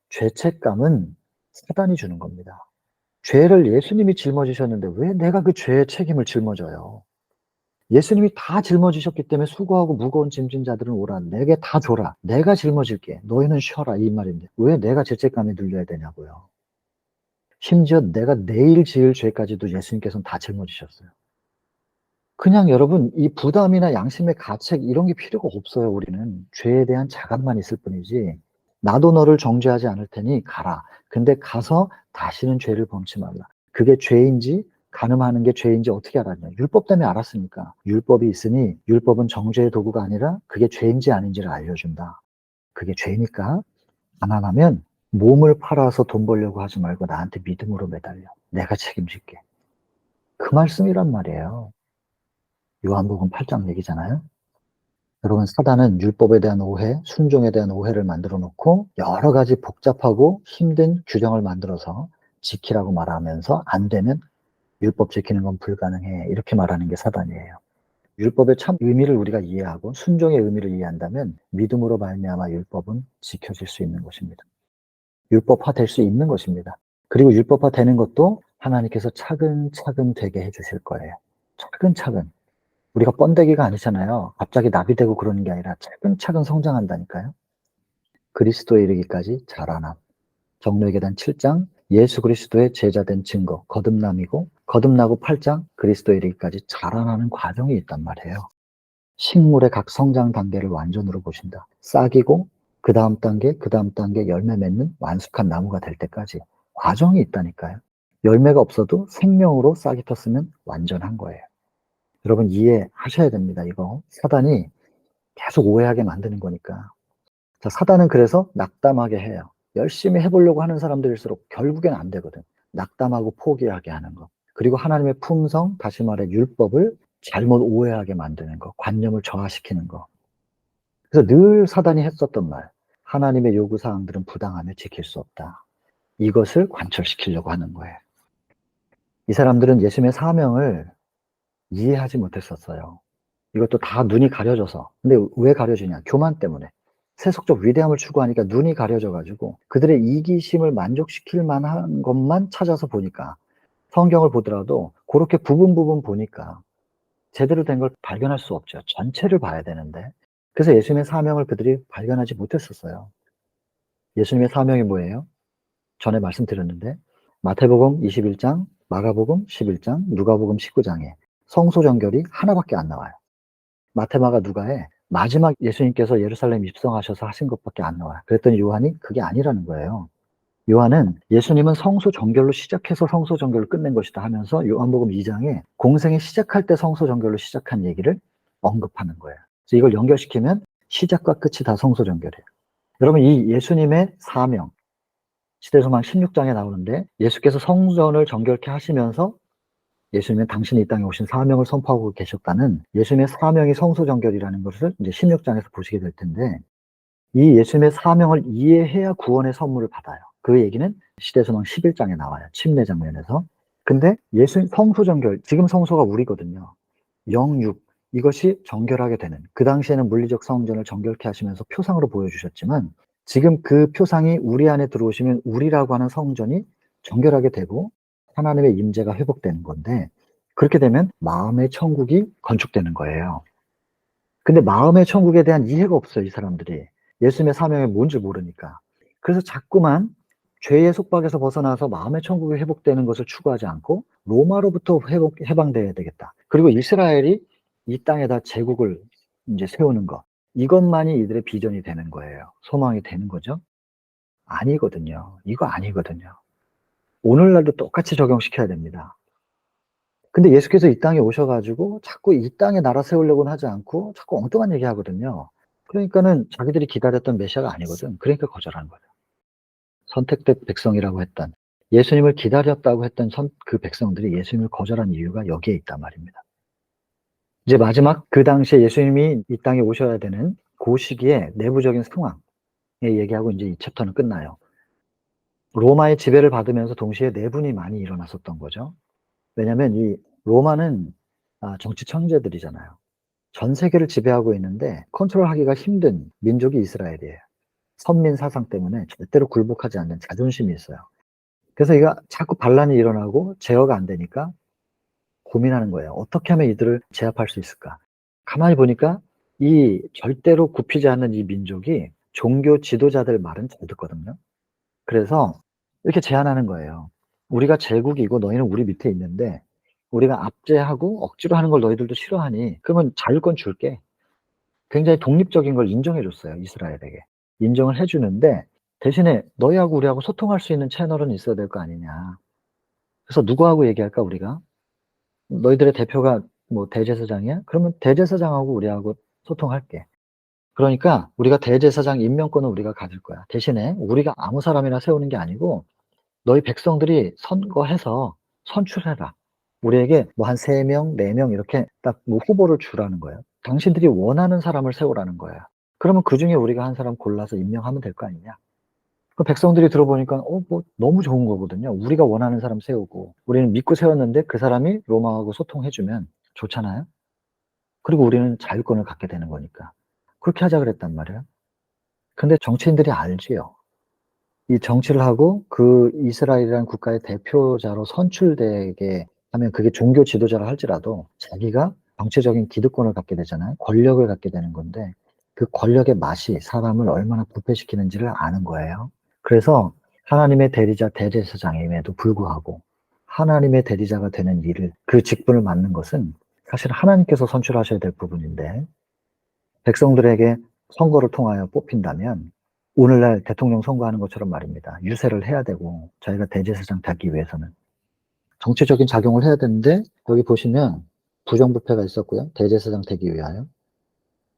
죄책감은 사단이 주는 겁니다. 죄를 예수님이 짊어지셨는데 왜 내가 그 죄의 책임을 짊어져요? 예수님이 다 짊어지셨기 때문에 수고하고 무거운 짐진 자들은 오라. 내게 다 줘라. 내가 짊어질게. 너희는 쉬어라. 이 말인데 왜 내가 죄책감에 눌려야 되냐고요. 심지어 내가 내일 지을 죄까지도 예수님께서는 다 짊어지셨어요. 그냥 여러분, 이 부담이나 양심의 가책 이런 게 필요가 없어요. 우리는 죄에 대한 자각만 있을 뿐이지 나도 너를 정죄하지 않을 테니 가라. 근데 가서 다시는 죄를 범치 말라. 그게 죄인지 간음하는 게 죄인지 어떻게 알았냐? 율법 때문에 알았으니까. 율법이 있으니 율법은 정죄의 도구가 아니라 그게 죄인지 아닌지를 알려준다. 그게 죄니까 가난하면 몸을 팔아서 돈 벌려고 하지 말고 나한테 믿음으로 매달려. 내가 책임질게. 그 말씀이란 말이에요. 요한복음 8장 얘기잖아요. 여러분, 사단은 율법에 대한 오해, 순종에 대한 오해를 만들어 놓고 여러 가지 복잡하고 힘든 규정을 만들어서 지키라고 말하면서 안 되면 율법 지키는 건 불가능해. 이렇게 말하는 게 사단이에요. 율법의 참 의미를 우리가 이해하고 순종의 의미를 이해한다면 믿음으로 말미암아 율법은 지켜질 수 있는 것입니다. 율법화 될 수 있는 것입니다. 그리고 율법화 되는 것도 하나님께서 차근차근 되게 해주실 거예요. 차근차근. 우리가 번데기가 아니잖아요. 갑자기 나비되고 그러는 게 아니라 차근차근 성장한다니까요. 그리스도에 이르기까지 자라남. 정로의 계단 7장 예수 그리스도의 제자된 증거 거듭남이고 거듭나고 8장 그리스도에 이르기까지 자라나는 과정이 있단 말이에요. 식물의 각 성장 단계를 완전으로 보신다. 싹이고 그 다음 단계, 그 다음 단계 열매 맺는 완숙한 나무가 될 때까지 과정이 있다니까요. 열매가 없어도 생명으로 싹이 텄으면 완전한 거예요. 여러분, 이해하셔야 됩니다. 이거 사단이 계속 오해하게 만드는 거니까. 자, 사단은 그래서 낙담하게 해요. 열심히 해보려고 하는 사람들일수록 결국엔 안 되거든. 낙담하고 포기하게 하는 거. 그리고 하나님의 품성, 다시 말해 율법을 잘못 오해하게 만드는 거. 관념을 저하시키는 거. 그래서 늘 사단이 했었던 말. 하나님의 요구사항들은 부당하며 지킬 수 없다. 이것을 관철시키려고 하는 거예요. 이 사람들은 예수님의 사명을 이해하지 못했었어요. 이것도 다 눈이 가려져서. 근데 왜 가려지냐? 교만 때문에. 세속적 위대함을 추구하니까 눈이 가려져가지고 그들의 이기심을 만족시킬 만한 것만 찾아서 보니까 성경을 보더라도 그렇게 부분 보니까 제대로 된 걸 발견할 수 없죠. 전체를 봐야 되는데. 그래서 예수님의 사명을 그들이 발견하지 못했었어요. 예수님의 사명이 뭐예요? 전에 말씀드렸는데 마태복음 21장, 마가복음 11장, 누가복음 19장에 성소정결이 하나밖에 안 나와요. 마테마가 누가에 마지막 예수님께서 예루살렘 입성하셔서 하신 것밖에 안 나와요. 그랬더니 요한이 그게 아니라는 거예요. 요한은 예수님은 성소 정결로 시작해서 성소 정결로 끝낸 것이다 하면서 요한복음 2장에 공생이 시작할 때 성소 정결로 시작한 얘기를 언급하는 거예요. 그래서 이걸 연결시키면 시작과 끝이 다 성소 정결이에요. 여러분, 이 예수님의 사명, 시대소망 16장에 나오는데 예수께서 성전을 정결케 하시면서 예수님은 당신이 이 땅에 오신 사명을 선포하고 계셨다는 예수님의 사명이 성소 정결이라는 것을 이제 16장에서 보시게 될 텐데, 이 예수님의 사명을 이해해야 구원의 선물을 받아요. 그 얘기는 시대소망 11장에 나와요. 침례 장면에서. 근데 예수님 성소 정결, 지금 성소가 우리거든요. 영육, 이것이 정결하게 되는, 그 당시에는 물리적 성전을 정결케 하시면서 표상으로 보여주셨지만 지금 그 표상이 우리 안에 들어오시면 우리라고 하는 성전이 정결하게 되고 하나님의 임재가 회복되는 건데, 그렇게 되면 마음의 천국이 건축되는 거예요. 근데 마음의 천국에 대한 이해가 없어요, 이 사람들이. 예수님의 사명이 뭔지 모르니까. 그래서 자꾸만 죄의 속박에서 벗어나서 마음의 천국이 회복되는 것을 추구하지 않고 로마로부터 해방돼야 되겠다. 그리고 이스라엘이 이 땅에다 제국을 이제 세우는 것. 이것만이 이들의 비전이 되는 거예요. 소망이 되는 거죠. 아니거든요. 이거 아니거든요. 오늘날도 똑같이 적용시켜야 됩니다. 근데 예수께서 이 땅에 오셔가지고 자꾸 이 땅에 나라 세우려고는 하지 않고 자꾸 엉뚱한 얘기 하거든요. 그러니까는 자기들이 기다렸던 메시아가 아니거든. 그러니까 거절하는 거죠. 선택된 백성이라고 했던, 예수님을 기다렸다고 했던 그 백성들이 예수님을 거절한 이유가 여기에 있단 말입니다. 이제 마지막, 그 당시에 예수님이 이 땅에 오셔야 되는 그 시기에 내부적인 상황에 얘기하고 이제 이 챕터는 끝나요. 로마의 지배를 받으면서 동시에 내분이 많이 일어났었던 거죠. 왜냐하면 이 로마는 정치 천재들이잖아요. 전 세계를 지배하고 있는데 컨트롤하기가 힘든 민족이 이스라엘이에요. 선민 사상 때문에 절대로 굴복하지 않는 자존심이 있어요. 그래서 이가 자꾸 반란이 일어나고 제어가 안 되니까 고민하는 거예요. 어떻게 하면 이들을 제압할 수 있을까? 가만히 보니까 이 절대로 굽히지 않는 이 민족이 종교 지도자들 말은 잘 듣거든요. 그래서 이렇게 제안하는 거예요. 우리가 제국이고 너희는 우리 밑에 있는데 우리가 압제하고 억지로 하는 걸 너희들도 싫어하니 그러면 자율권 줄게. 굉장히 독립적인 걸 인정해 줬어요, 이스라엘에게. 인정을 해 주는데 대신에 너희하고 우리하고 소통할 수 있는 채널은 있어야 될 거 아니냐. 그래서 누구하고 얘기할까, 우리가? 너희들의 대표가 뭐 대제사장이야? 그러면 대제사장하고 우리하고 소통할게. 그러니까 우리가 대제사장 임명권은 우리가 가질 거야. 대신에 우리가 아무 사람이나 세우는 게 아니고 너희 백성들이 선거해서 선출해라. 우리에게 뭐 한 3명, 4명 이렇게 딱 뭐 후보를 주라는 거예요. 당신들이 원하는 사람을 세우라는 거예요. 그러면 그중에 우리가 한 사람 골라서 임명하면 될 거 아니냐. 그 백성들이 들어보니까 뭐 너무 좋은 거거든요. 우리가 원하는 사람 세우고 우리는 믿고 세웠는데 그 사람이 로마하고 소통해주면 좋잖아요. 그리고 우리는 자율권을 갖게 되는 거니까. 그렇게 하자 그랬단 말이에요. 근데 정치인들이 알지요. 이 정치를 하고 그 이스라엘이라는 국가의 대표자로 선출되게 하면 그게 종교 지도자라 할지라도 자기가 정치적인 기득권을 갖게 되잖아요. 권력을 갖게 되는 건데 그 권력의 맛이 사람을 얼마나 부패시키는지를 아는 거예요. 그래서 하나님의 대리자 대제사장임에도 불구하고 하나님의 대리자가 되는 일을, 그 직분을 맡는 것은 사실 하나님께서 선출하셔야 될 부분인데 백성들에게 선거를 통하여 뽑힌다면 오늘날 대통령 선거하는 것처럼 말입니다. 유세를 해야 되고 저희가 대제사장 되기 위해서는 정치적인 작용을 해야 되는데 여기 보시면 부정부패가 있었고요. 대제사장 되기 위하여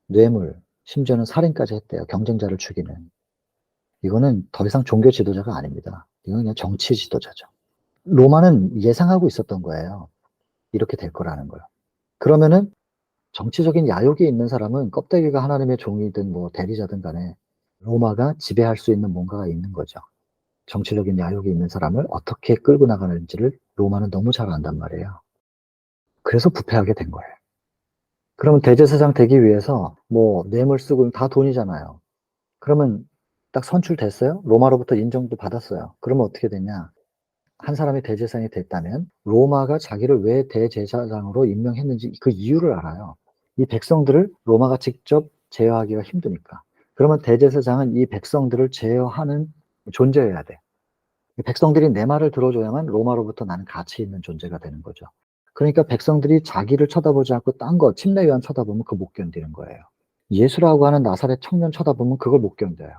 뇌물, 심지어는 살인까지 했대요. 경쟁자를 죽이는. 이거는 더 이상 종교 지도자가 아닙니다. 이건 그냥 정치 지도자죠. 로마는 예상하고 있었던 거예요. 이렇게 될 거라는 거요. 그러면은 정치적인 야욕이 있는 사람은 껍데기가 하나님의 종이든 뭐 대리자든 간에 로마가 지배할 수 있는 뭔가가 있는 거죠. 정치적인 야욕이 있는 사람을 어떻게 끌고 나가는지를 로마는 너무 잘 안단 말이에요. 그래서 부패하게 된 거예요. 그러면 대제사장 되기 위해서 뭐 뇌물 쓰고 다 돈이잖아요. 그러면 딱 선출됐어요? 로마로부터 인정도 받았어요. 그러면 어떻게 되냐? 한 사람이 대제사장이 됐다면 로마가 자기를 왜 대제사장으로 임명했는지 그 이유를 알아요. 이 백성들을 로마가 직접 제어하기가 힘드니까. 그러면 대제사장은 이 백성들을 제어하는 존재여야 돼. 백성들이 내 말을 들어줘야만 로마로부터 나는 가치 있는 존재가 되는 거죠. 그러니까 백성들이 자기를 쳐다보지 않고 딴 거, 침례 요한 쳐다보면 그거 못 견디는 거예요. 예수라고 하는 나사렛 청년 쳐다보면 그걸 못 견뎌요.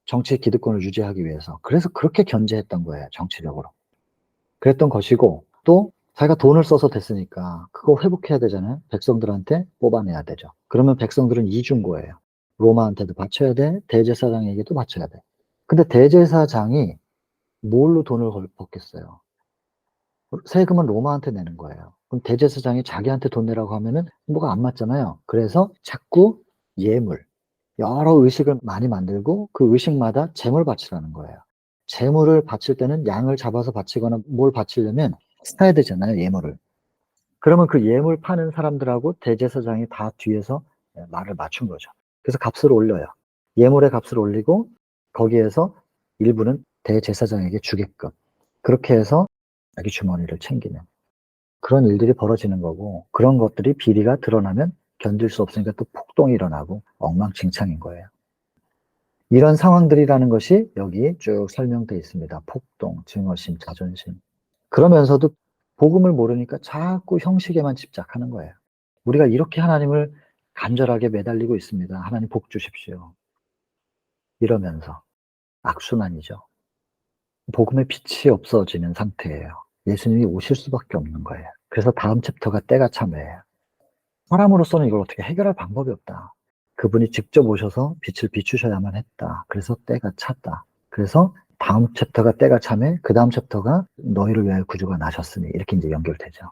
정치의 기득권을 유지하기 위해서. 그래서 그렇게 견제했던 거예요, 정치적으로. 그랬던 것이고, 또 자기가 돈을 써서 됐으니까 그거 회복해야 되잖아요. 백성들한테 뽑아내야 되죠. 그러면 백성들은 이중고예요. 로마한테도 바쳐야 돼, 대제사장에게도 바쳐야 돼. 근데 대제사장이 뭘로 돈을 벌겠어요? 세금은 로마한테 내는 거예요. 그럼 대제사장이 자기한테 돈 내라고 하면은 뭐가 안 맞잖아요. 그래서 자꾸 예물, 여러 의식을 많이 만들고 그 의식마다 재물 바치라는 거예요. 재물을 바칠 때는 양을 잡아서 바치거나 뭘 바치려면 사야 되잖아요, 예물을. 그러면 그 예물 파는 사람들하고 대제사장이 다 뒤에서 말을 맞춘 거죠. 그래서 값을 올려요. 예물의 값을 올리고 거기에서 일부는 대제사장에게 주게끔. 그렇게 해서 자기 주머니를 챙기는 그런 일들이 벌어지는 거고, 그런 것들이 비리가 드러나면 견딜 수 없으니까 또 폭동이 일어나고 엉망진창인 거예요. 이런 상황들이라는 것이 여기 쭉 설명되어 있습니다. 폭동, 증오심, 자존심. 그러면서도 복음을 모르니까 자꾸 형식에만 집착하는 거예요. 우리가 이렇게 하나님을 간절하게 매달리고 있습니다. 하나님 복 주십시오. 이러면서 악순환이죠. 복음의 빛이 없어지는 상태예요. 예수님이 오실 수밖에 없는 거예요. 그래서 다음 챕터가 때가 참이에요. 사람으로서는 이걸 어떻게 해결할 방법이 없다. 그분이 직접 오셔서 빛을 비추셔야만 했다. 그래서 때가 찼다. 그래서 다음 챕터가 때가 참에 그 다음 챕터가 너희를 위하여 구주가 나셨으니 이렇게 이제 연결되죠.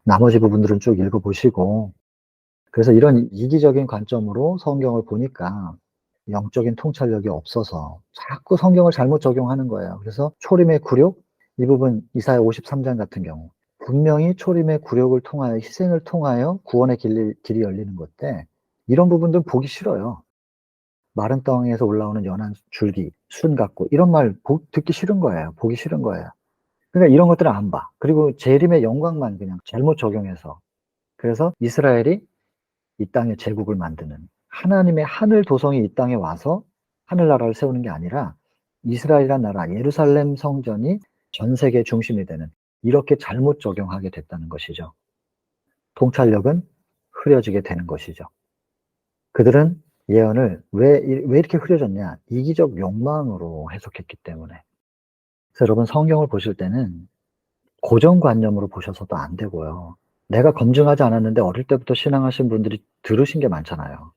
나머지 부분들은 쭉 읽어보시고 그래서 이런 이기적인 관점으로 성경을 보니까 영적인 통찰력이 없어서 자꾸 성경을 잘못 적용하는 거예요. 그래서 초림의 굴욕 이 부분 이사야 53장 같은 경우 분명히 초림의 굴욕을 통하여 희생을 통하여 구원의 길이 열리는 건데 이런 부분들은 보기 싫어요. 마른 땅에서 올라오는 연한 줄기, 순 같고 이런 말 듣기 싫은 거예요. 보기 싫은 거예요. 그러니까 이런 것들은 안 봐. 그리고 재림의 영광만 그냥 잘못 적용해서 그래서 이스라엘이 이 땅에 제국을 만드는 하나님의 하늘 도성이 이 땅에 와서 하늘나라를 세우는 게 아니라 이스라엘이란 나라, 예루살렘 성전이 전 세계 중심이 되는 이렇게 잘못 적용하게 됐다는 것이죠. 통찰력은 흐려지게 되는 것이죠. 그들은 예언을 왜 이렇게 흐려졌냐? 이기적 욕망으로 해석했기 때문에. 그래서 여러분 성경을 보실 때는 고정관념으로 보셔서도 안 되고요. 내가 검증하지 않았는데 어릴 때부터 신앙하신 분들이 들으신 게 많잖아요.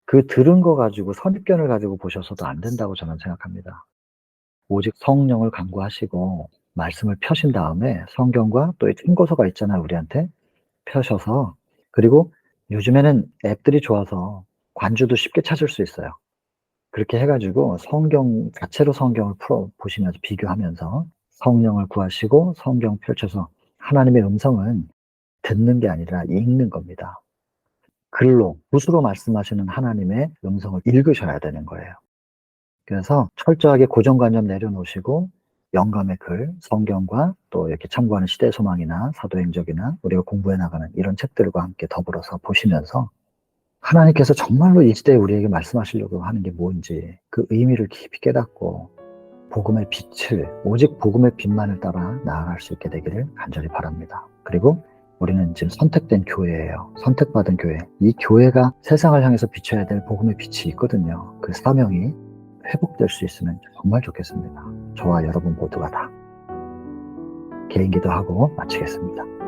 그 들은 거 가지고 선입견을 가지고 보셔서도 안 된다고 저는 생각합니다. 오직 성령을 간구하시고 말씀을 펴신 다음에 성경과 또 참고서가 있잖아요, 우리한테. 펴셔서 그리고 요즘에는 앱들이 좋아서 관주도 쉽게 찾을 수 있어요. 그렇게 해가지고 성경 자체로 성경을 풀어 보시면서 비교하면서 성령을 구하시고 성경 펼쳐서 하나님의 음성은 듣는 게 아니라 읽는 겁니다. 글로, 붓으로 말씀하시는 하나님의 음성을 읽으셔야 되는 거예요. 그래서 철저하게 고정관념 내려놓으시고 영감의 글, 성경과 또 이렇게 참고하는 시대 소망이나 사도행적이나 우리가 공부해 나가는 이런 책들과 함께 더불어서 보시면서 하나님께서 정말로 이 시대에 우리에게 말씀하시려고 하는 게 뭔지 그 의미를 깊이 깨닫고 복음의 빛을 오직 복음의 빛만을 따라 나아갈 수 있게 되기를 간절히 바랍니다. 그리고 우리는 지금 선택된 교회예요. 선택받은 교회. 이 교회가 세상을 향해서 비춰야 될 복음의 빛이 있거든요. 그 사명이 회복될 수 있으면 정말 좋겠습니다. 저와 여러분 모두가 다. 개인 기도하고 마치겠습니다.